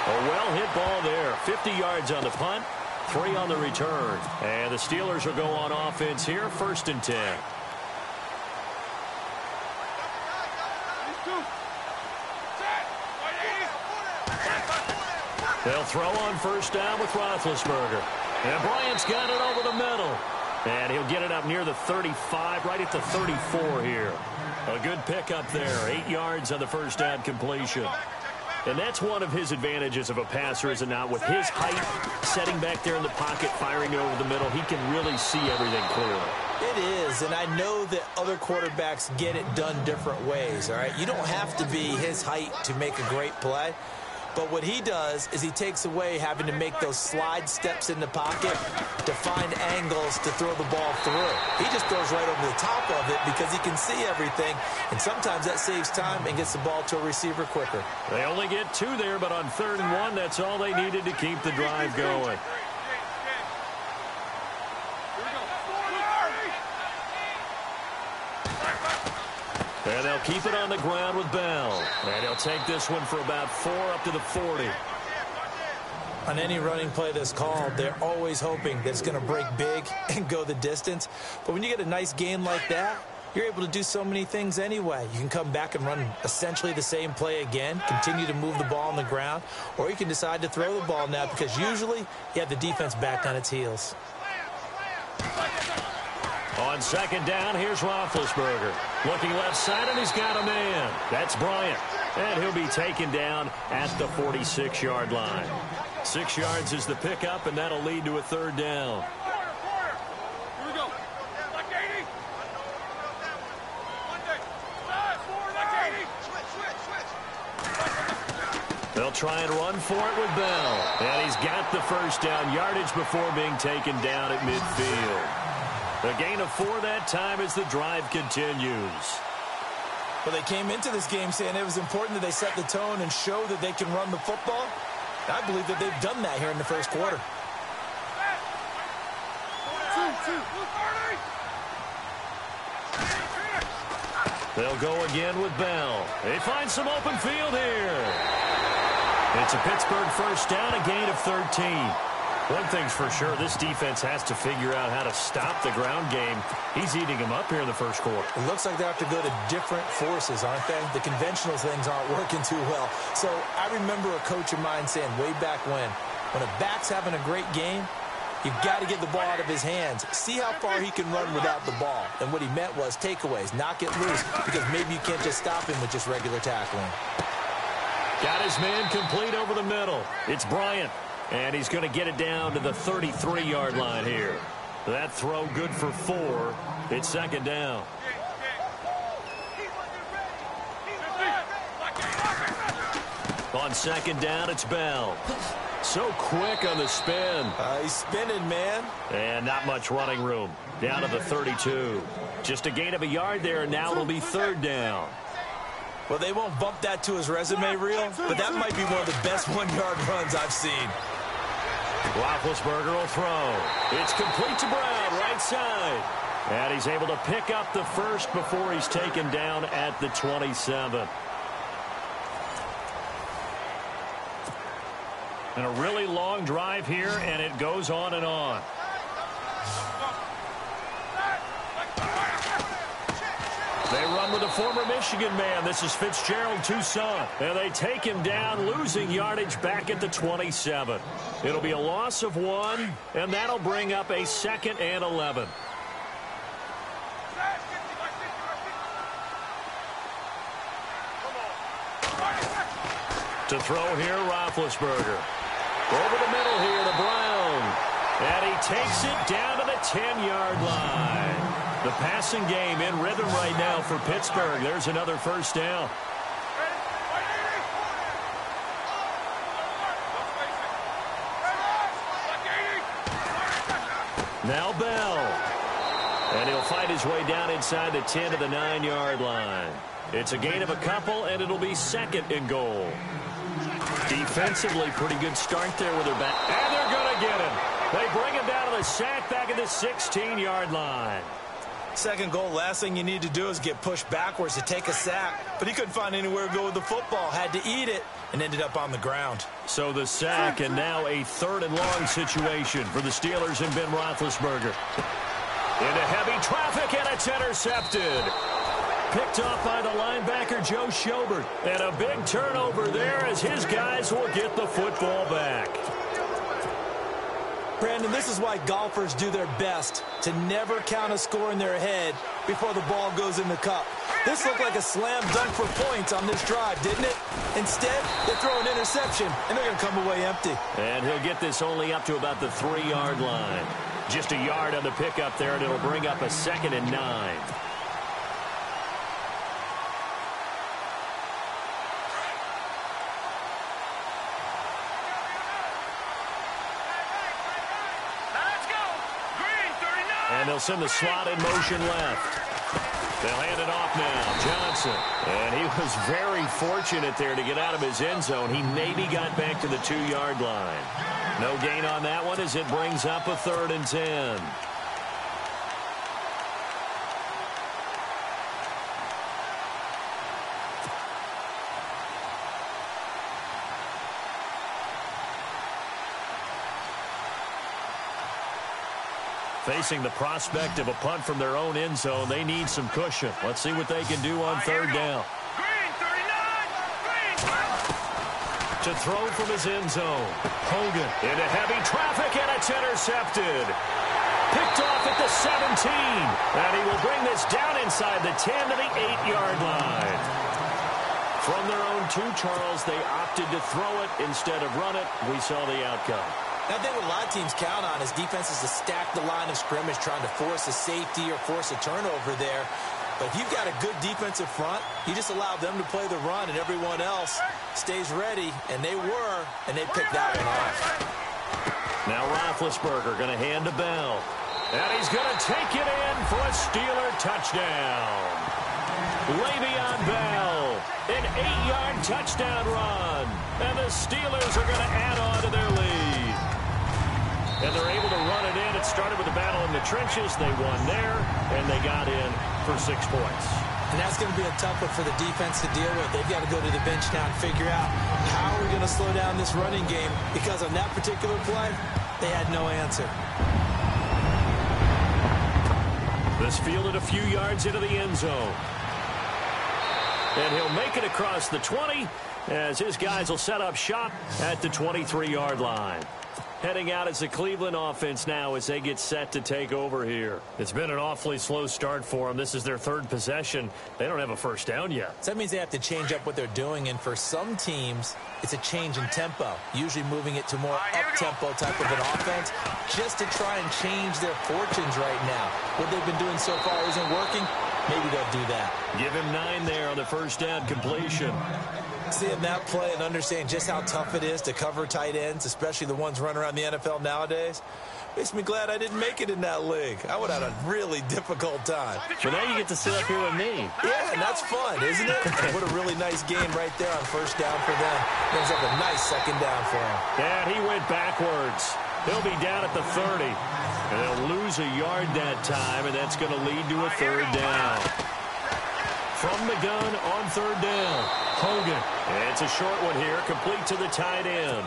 A well-hit ball there. 50 yards on the punt, 3 on the return. And the Steelers will go on offense here, 1st and 10. They'll throw on first down with Roethlisberger. And Bryant's got it over the middle. And he'll get it up near the 35, right at the 34 here. A good pickup there, 8 yards on the first down completion. And that's one of his advantages of a passer, is it not? With his height, setting back there in the pocket, firing over the middle, he can really see everything clearly. It is, and I know that other quarterbacks get it done different ways, all right? You don't have to be his height to make a great play. But what he does is he takes away having to make those slide steps in the pocket to find angles to throw the ball through. He just throws right over the top of it because he can see everything, and sometimes that saves time and gets the ball to a receiver quicker. They only get 2 there, but on 3rd and 1, that's all they needed to keep the drive going. And they'll keep it on the ground with Bell. And he'll take this one for about 4 up to the 40. On any running play that's called, they're always hoping that it's going to break big and go the distance. But when you get a nice game like that, you're able to do so many things anyway. You can come back and run essentially the same play again, continue to move the ball on the ground, or you can decide to throw the ball now because usually you have the defense back on its heels. On second down, here's Roethlisberger. Looking left side, and he's got a man. That's Bryant. And he'll be taken down at the 46-yard line. 6 yards is the pickup, and that'll lead to a 3rd down. Here we go. Like 80. They'll try and run for it with Bell. And he's got the first down yardage before being taken down at midfield. The gain of 4 that time as the drive continues. Well, they came into this game saying it was important that they set the tone and show that they can run the football. I believe that they've done that here in the first quarter. They'll go again with Bell. They find some open field here. It's a Pittsburgh first down, a gain of 13. One thing's for sure, this defense has to figure out how to stop the ground game. He's eating them up here in the first quarter. It looks like they have to go to different forces, aren't they? The conventional things aren't working too well. So I remember a coach of mine saying way back when a back's having a great game, you've got to get the ball out of his hands. See how far he can run without the ball. And what he meant was takeaways, knock it loose, because maybe you can't just stop him with just regular tackling. Got his man complete over the middle. It's Bryant. And he's going to get it down to the 33-yard line here. That throw good for 4. It's second down. On second down, it's Bell. So quick on the spin. He's spinning, man. And not much running room. Down to the 32. Just a gain of a yard there, and now it'll be 3rd down. Well, they won't bump that to his resume reel, but that might be one of the best 1-yard runs I've seen. Roethlisberger will throw. It's complete to Brown, right side. And he's able to pick up the first before he's taken down at the 27. And a really long drive here, and it goes on and on. They run with a former Michigan man. This is Fitzgerald Toussaint. And they take him down, losing yardage back at the 27. It'll be a loss of 1, and that'll bring up a 2nd and 11. To throw here, Roethlisberger. Over the middle here to Brown. And he takes it down to the 10-yard line. The passing game in rhythm right now for Pittsburgh. There's another first down. Now Bell. And he'll fight his way down inside the 10 to the 9-yard line. It's a gain of a couple, and it'll be 2nd and goal. Defensively, pretty good start there with their back. And they're going to get him. They bring him down to the sack back at the 16-yard line. 2nd goal, last thing you need to do is get pushed backwards to take a sack. But he couldn't find anywhere to go with the football. Had to eat it and ended up on the ground. So the sack, and now a 3rd and long situation for the Steelers and Ben Roethlisberger. Into heavy traffic, and it's intercepted. Picked off by the linebacker, Joe Schobert. And a big turnover there as his guys will get the football back. Brandon, this is why golfers do their best to never count a score in their head before the ball goes in the cup. This looked like a slam dunk for points on this drive, didn't it? Instead, they throw an interception, and they're going to come away empty. And he'll get this only up to about the 3-yard line. Just a yard on the pickup there, and it'll bring up a 2nd and 9. And they'll send the slot in motion left. They'll hand it off now. Johnson. And he was very fortunate there to get out of his end zone. He maybe got back to the 2-yard line. No gain on that one as it brings up a 3rd and 10. Facing the prospect of a punt from their own end zone, they need some cushion. Let's see what they can do on 3rd down. To throw from his end zone. Hogan into heavy traffic, and it's intercepted. Picked off at the 17. And he will bring this down inside the 10 to the 8-yard line. From their own 2, Charles, they opted to throw it instead of run it. We saw the outcome. I think what a lot of teams count on is defenses to stack the line of scrimmage, trying to force a safety or force a turnover there. But if you've got a good defensive front, you just allow them to play the run, and everyone else stays ready, and they were, and they picked that one off. Now Roethlisberger going to hand to Bell. And he's going to take it in for a Steeler touchdown. Le'Veon Bell, an 8-yard touchdown run. And the Steelers are going to add on to their lead. And they're able to run it in. It started with a battle in the trenches. They won there, and they got in for 6 points. And that's going to be a tough one for the defense to deal with. They've got to go to the bench now and figure out how are we going to slow down this running game, because on that particular play, they had no answer. This fielded a few yards into the end zone. And he'll make it across the 20 as his guys will set up shop at the 23-yard line. Heading out as the Cleveland offense now as they get set to take over here. It's been an awfully slow start for them. This is their 3rd possession. They don't have a first down yet. So that means they have to change up what they're doing, and for some teams, it's a change in tempo, usually moving it to more up-tempo type of an offense, just to try and change their fortunes right now. What they've been doing so far isn't working. Maybe they'll do that. Give him 9 there on the first down completion. Seeing that play and understanding just how tough it is to cover tight ends, especially the ones running around the NFL nowadays, makes me glad I didn't make it in that league. I would have had a really difficult time. But now you get to sit up here with me. Yeah, and that's fun, isn't it? What a really nice game right there on first down for them. Brings up a nice 2nd down for him. And he went backwards. He'll be down at the 30. And they'll lose a yard that time, and that's going to lead to a 3rd down. From the gun on 3rd down, Hogan. And it's a short one here, complete to the tight end.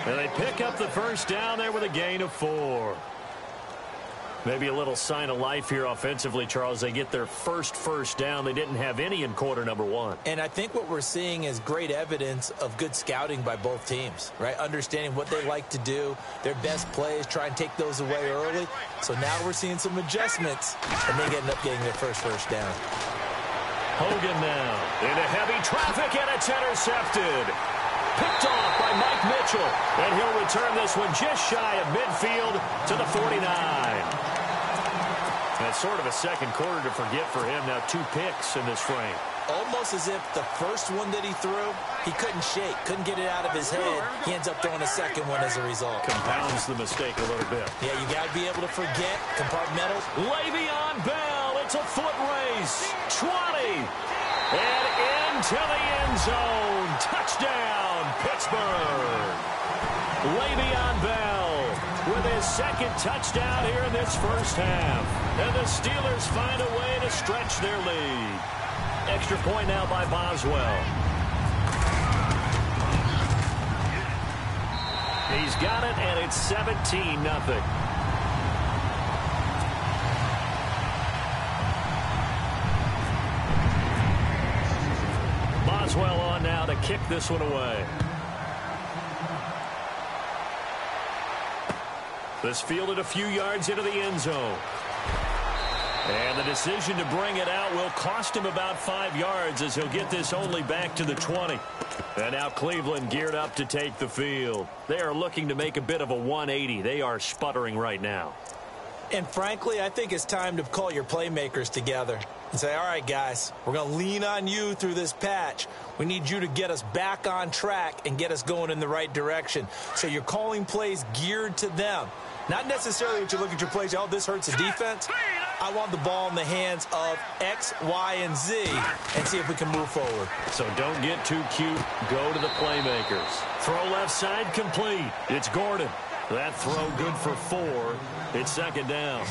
And they pick up the first down there with a gain of 4. Maybe a little sign of life here offensively, Charles. They get their first down. They didn't have any in quarter number 1. And I think what we're seeing is great evidence of good scouting by both teams, right? Understanding what they like to do, their best plays, try and take those away early. So now we're seeing some adjustments, and they end up getting their first down. Hogan now into heavy traffic, and it's intercepted. Picked off by Mike Mitchell, and he'll return this one just shy of midfield to the 49. That's sort of a second quarter to forget for him. Now 2 picks in this frame. Almost as if the first one that he threw, he couldn't shake, couldn't get it out of his head. He ends up throwing a second one as a result. Compounds the mistake a little bit. Yeah, you got to be able to forget, compartmentals. Le'Veon Bell, it's a foot race. 20. And into the end zone. Touchdown, Pittsburgh. Le'Veon Bell with his second touchdown here in this first half. And the Steelers find a way to stretch their lead. Extra point now by Boswell. He's got it, and it's 17-0. Boswell on now to kick this one away. This fielded a few yards into the end zone. And the decision to bring it out will cost him about 5 yards as he'll get this only back to the 20. And now Cleveland geared up to take the field. They are looking to make a bit of a 180. They are sputtering right now. And frankly, I think it's time to call your playmakers together and say, all right, guys, we're going to lean on you through this patch. We need you to get us back on track and get us going in the right direction. So you're calling plays geared to them. Not necessarily that you look at your plays, oh, this hurts the defense. I want the ball in the hands of X, Y, and Z and see if we can move forward. So don't get too cute. Go to the playmakers. Throw left side complete. It's Gordon. That throw good for 4. It's second down.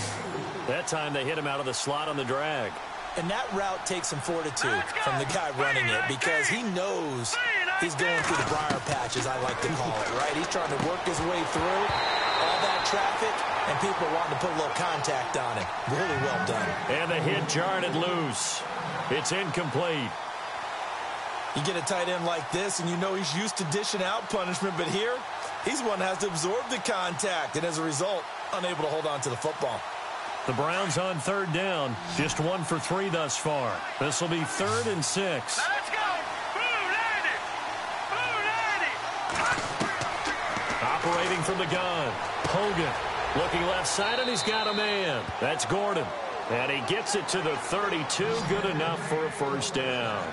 That time they hit him out of the slot on the drag. And that route takes some fortitude from the guy running it because he knows he's going through the briar patch, as I like to call it, right? He's trying to work his way through all that traffic, and people wanting to put a little contact on him. Really well done. And the hit jarred it loose. It's incomplete. You get a tight end like this, and you know he's used to dishing out punishment, but here, he's one that has to absorb the contact, and as a result, unable to hold on to the football. The Browns on third down, just 1 for 3 thus far. This will be 3rd and 6. Let's go! Blue 90! Blue 90! Operating from the gun. Hogan looking left side, and he's got a man. That's Gordon. And he gets it to the 32. Good enough for a first down.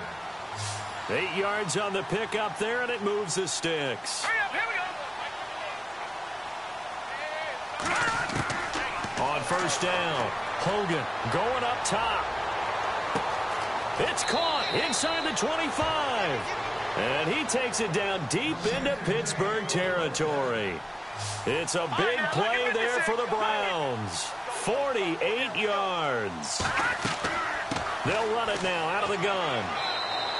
8 yards on the pickup there, and it moves the sticks. Hurry up, here we go! On first down, Hogan going up top. It's caught inside the 25. And he takes it down deep into Pittsburgh territory. It's a big play there for the Browns. 48 yards. They'll run it now out of the gun.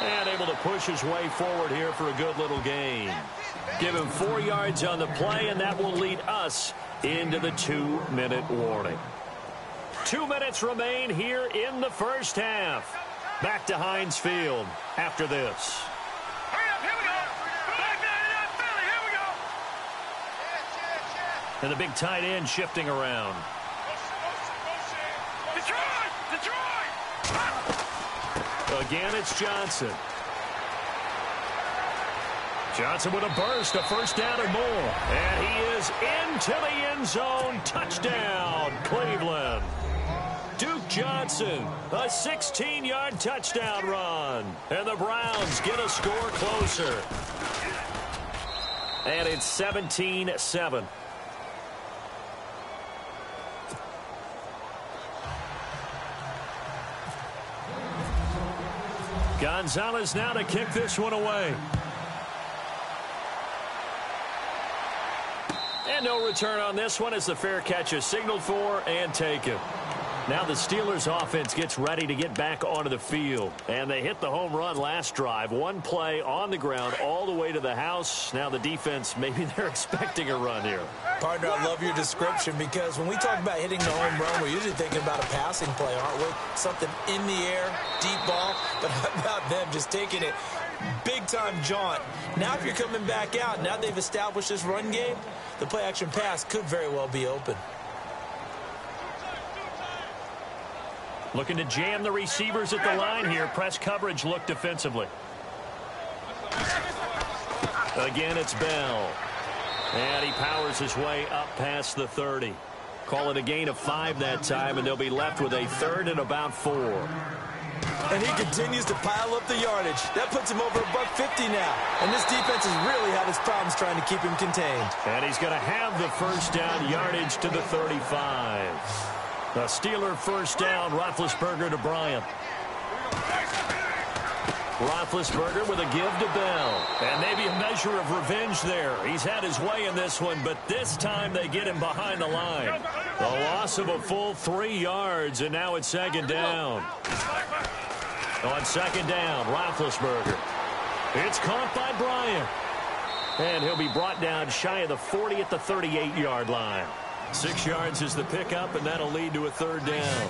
And able to push his way forward here for a good little gain. Give him 4 yards on the play, and that will lead us into the 2-minute warning. 2 minutes remain here in the first half. Back to Heinz Field after this. Hurry up, here we go! Back 99 Philly, here we go! And the big tight end shifting around. Detroit! Detroit! Again, it's Johnson. Johnson with a burst, a first down or more. And he is into the end zone. Touchdown, Cleveland. Duke Johnson, a 16-yard touchdown run. And the Browns get a score closer. And it's 17-7. Gonzalez now to kick this one away. And no return on this one as the fair catch is signaled for and taken. Now the Steelers offense gets ready to get back onto the field. And they hit the home run last drive. One play on the ground all the way to the house. Now the defense, maybe they're expecting a run here. Partner, I love your description because when we talk about hitting the home run, we're usually thinking about a passing play, aren't we? Something in the air, deep ball. But how about them just taking it big-time jaunt? Now if you're coming back out, now they've established this run game, the play-action pass could very well be open. Looking to jam the receivers at the line here. Press coverage look defensively. Again, it's Bell. And he powers his way up past the 30. Call it a gain of 5 that time, and they'll be left with a 3rd and about 4. And he continues to pile up the yardage. That puts him over $150 now. And this defense has really had its problems trying to keep him contained. And he's going to have the first down yardage to the 35. The Steeler first down, Roethlisberger to Bryant. Roethlisberger with a give to Bell. And maybe a measure of revenge there. He's had his way in this one, but this time they get him behind the line. A loss of a full 3 yards, and now it's 2nd down. On 2nd down, Roethlisberger. It's caught by Bryant. And he'll be brought down shy of the 40 at the 38-yard line. 6 yards is the pickup, and that'll lead to a 3rd down.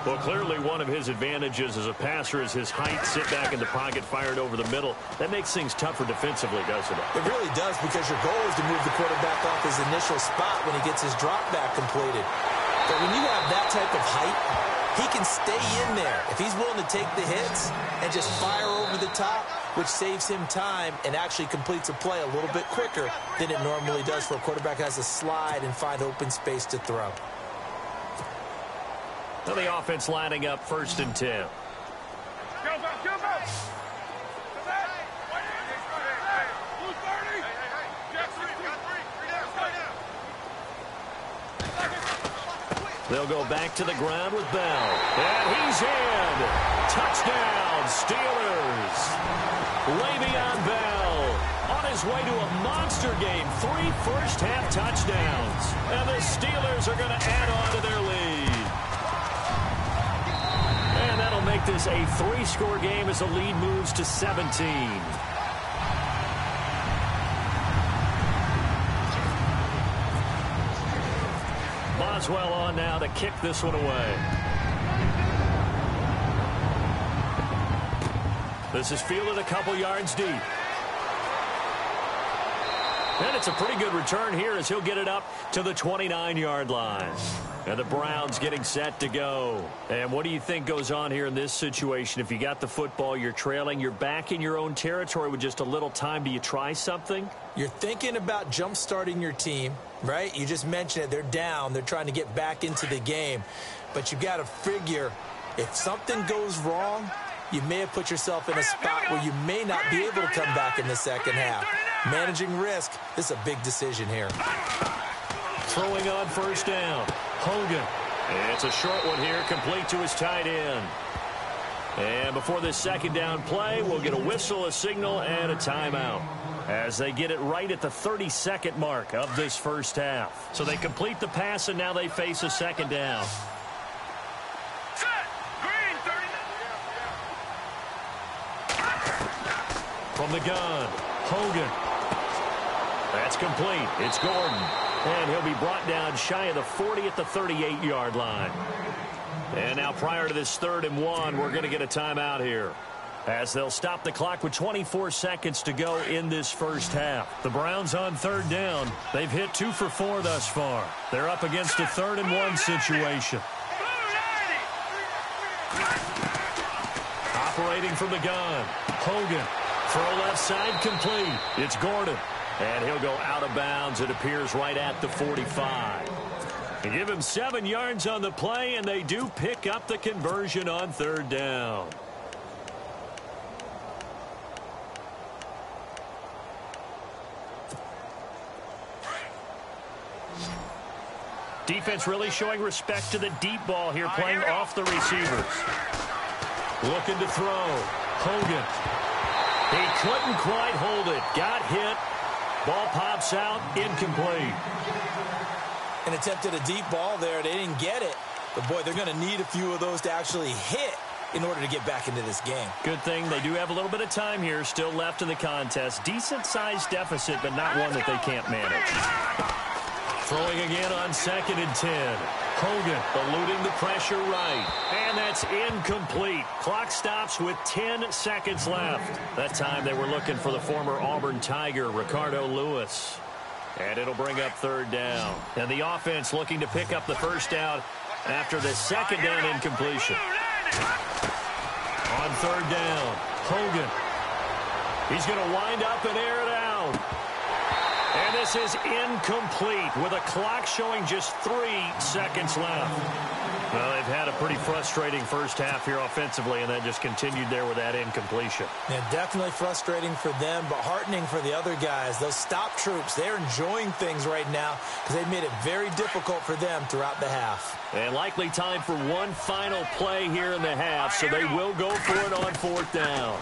Well, clearly one of his advantages as a passer is his height. Sit back in the pocket, fired over the middle. That makes things tougher defensively, doesn't it? It really does, because your goal is to move the quarterback off his initial spot when he gets his drop back completed. But when you have that type of height, he can stay in there if he's willing to take the hits and just fire over the top, which saves him time and actually completes a play a little bit quicker than it normally does for a quarterback who has to slide and find open space to throw. Now the offense lining up 1st and 10. They'll go back to the ground with Bell. And he's in. Touchdown, Steelers. Le'Veon Bell on his way to a monster game. 3 first-half touchdowns. And the Steelers are going to add on to their lead. And that'll make this a 3-score game as the lead moves to 17. Boswell on now to kick this one away. This is fielded a couple yards deep. And it's a pretty good return here as he'll get it up to the 29-yard line. And the Browns getting set to go. And what do you think goes on here in this situation? If you got the football, you're trailing, you're back in your own territory with just a little time. Do you try something? You're thinking about jump-starting your team, right? You just mentioned it. They're down. They're trying to get back into the game. But you got to figure if something goes wrong, you may have put yourself in a spot where you may not be able to come back in the second half. Managing risk, this is a big decision here. Throwing on 1st down. Hogan. It's a short one here, complete to his tight end. And before this 2nd down play, we'll get a whistle, a signal, and a timeout as they get it right at the 32nd mark of this first half. So they complete the pass, and now they face a 2nd down. From the gun, Hogan. That's complete. It's Gordon. And he'll be brought down shy of the 40 at the 38-yard line. And now prior to this 3rd and 1, we're going to get a timeout here, as they'll stop the clock with 24 seconds to go in this first half. The Browns on 3rd down. They've hit 2 for 4 thus far. They're up against a 3rd and 1 situation. Operating from the gun, Hogan. Throw left side complete. It's Gordon. And he'll go out of bounds. It appears right at the 45. They give him 7 yards on the play, and they do pick up the conversion on 3rd down. Defense really showing respect to the deep ball here, playing off the receivers. Looking to throw. Hogan. He couldn't quite hold it. Got hit. Ball pops out. Incomplete. And attempted a deep ball there. They didn't get it. But, boy, they're going to need a few of those to actually hit in order to get back into this game. Good thing they do have a little bit of time here still left in the contest. Decent-sized deficit, but not one that they can't manage. Throwing again on 2nd and 10. Hogan eluding the pressure right. And that's incomplete. Clock stops with 10 seconds left. That time they were looking for the former Auburn Tiger, Ricardo Lewis. And it'll bring up 3rd down. And the offense looking to pick up the first down after the 2nd down incompletion. On 3rd down, Hogan. He's going to wind up and air it out. And this is incomplete with a clock showing just 3 seconds left. Well, they've had a pretty frustrating first half here offensively, and that just continued there with that incompletion. Yeah, definitely frustrating for them, but heartening for the other guys. Those stop troops, they're enjoying things right now because they've made it very difficult for them throughout the half. And likely time for one final play here in the half, so they will go for it on 4th down.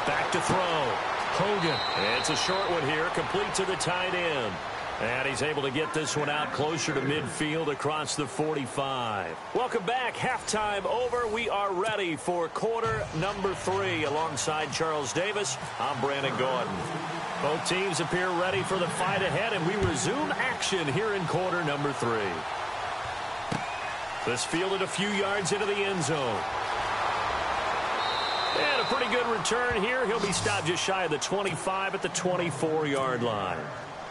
Back to throw. Hogan. It's a short one here, complete to the tight end. And he's able to get this one out closer to midfield across the 45. Welcome back. Halftime over. We are ready for quarter number 3. Alongside Charles Davis, I'm Brandon Gordon. Both teams appear ready for the fight ahead, and we resume action here in quarter number 3. This fielded a few yards into the end zone. And a pretty good return here. He'll be stopped just shy of the 25 at the 24-yard line.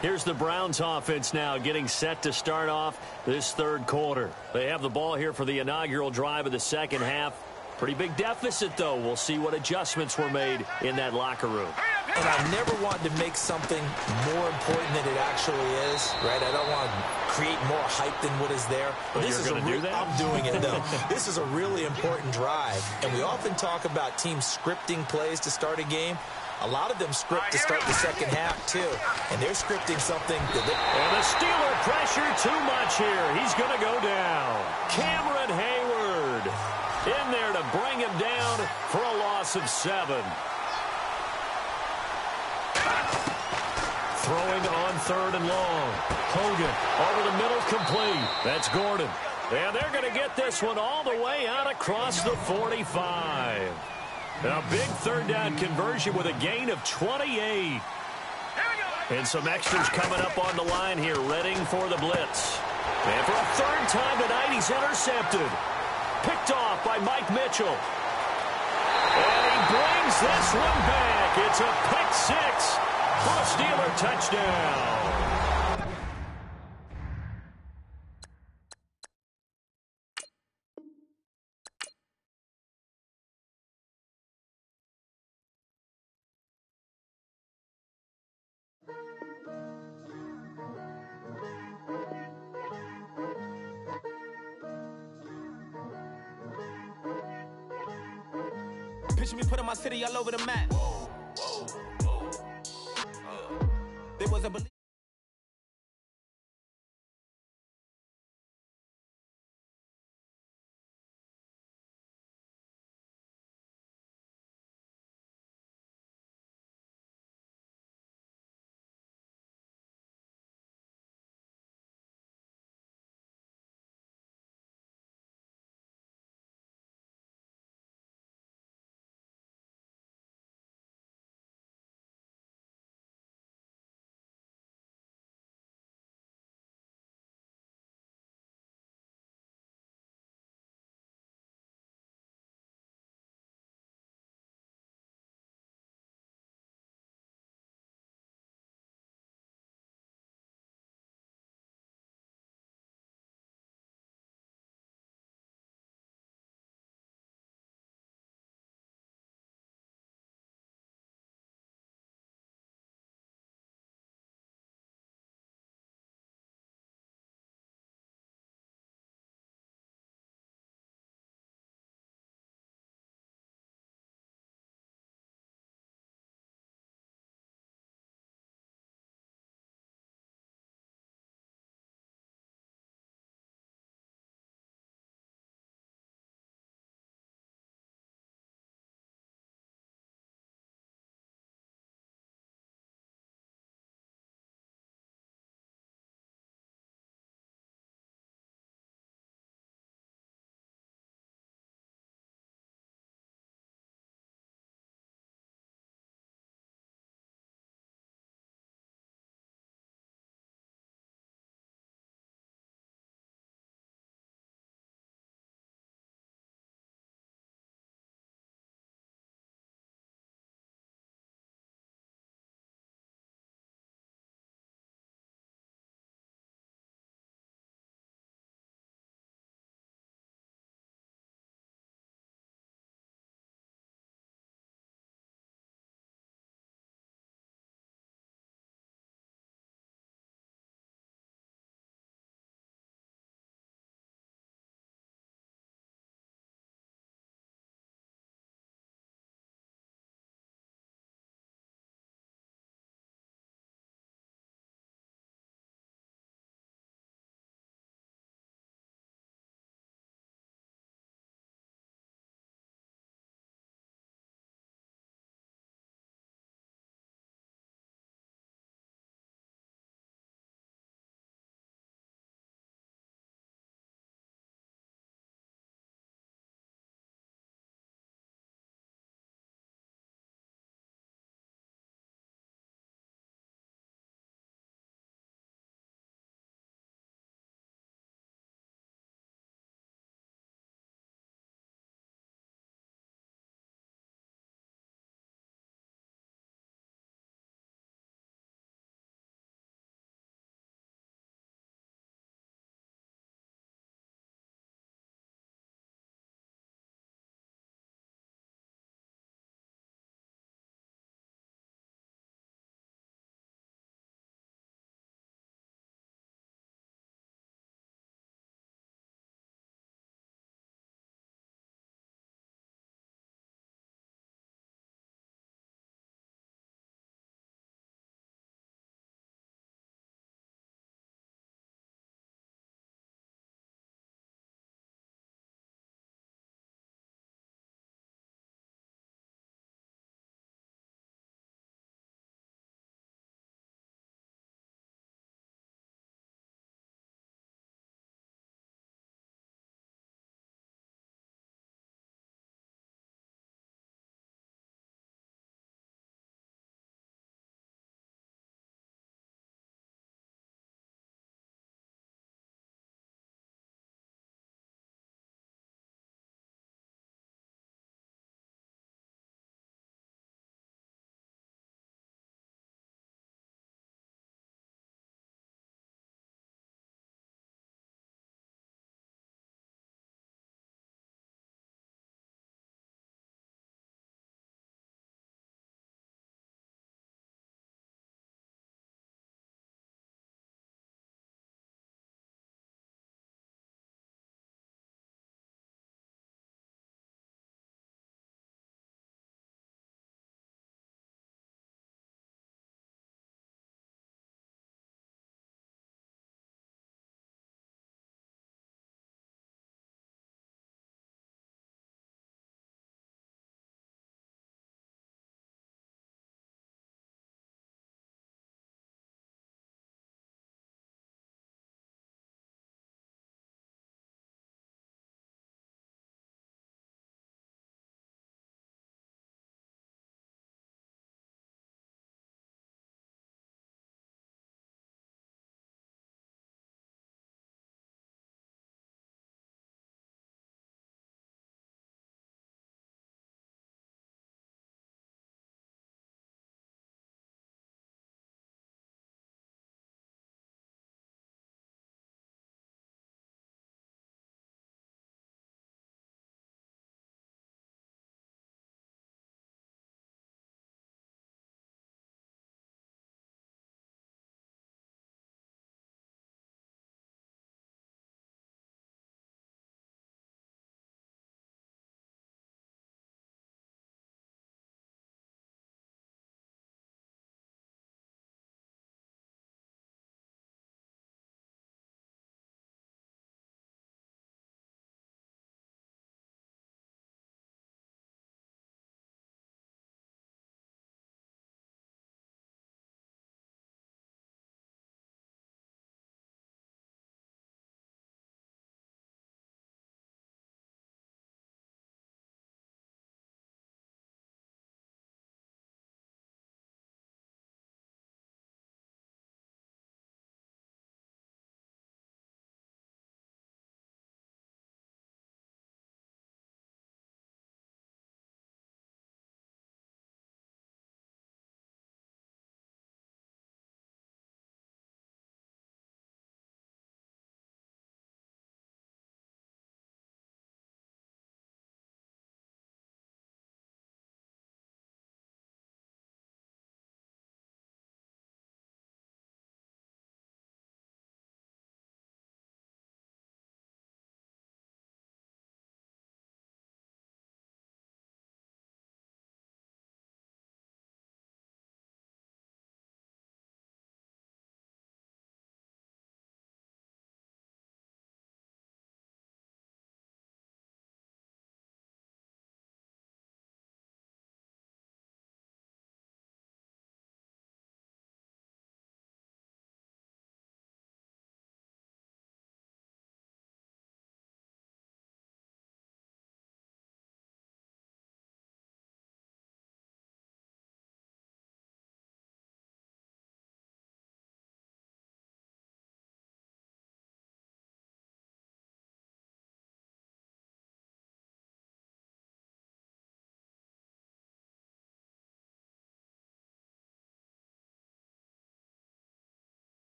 Here's the Browns offense now getting set to start off this 3rd quarter. They have the ball here for the inaugural drive of the 2nd half. Pretty big deficit, though. We'll see what adjustments were made in that locker room. And I never want to make something more important than it actually is, right? I don't want to create more hype than what is there. But this you're going to do that? I'm doing it, though. This is a really important drive. And we often talk about teams scripting plays to start a game. A lot of them script to start the 2nd half, too. And they're scripting something that they... And the Steeler pressure too much here. He's going to go down. Cameron Hayward in there to bring him down for a loss of 7. Throwing on 3rd and long. Hogan over the middle, complete. That's Gordon. And they're going to get this one all the way out across the 45. A big 3rd down conversion with a gain of 28. And some extras coming up on the line here, readying for the blitz. And for a 3rd time tonight, he's intercepted. Picked off by Mike Mitchell. And he brings this one back. It's a pick 6 for a Steeler touchdown. Picture me putting my city all over the map. There was a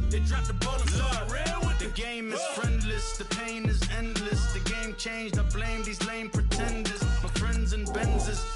They drop the ball and start real with the game is friendless, the pain is endless. The game changed, I blame these lame pretenders. My friends and Benzes,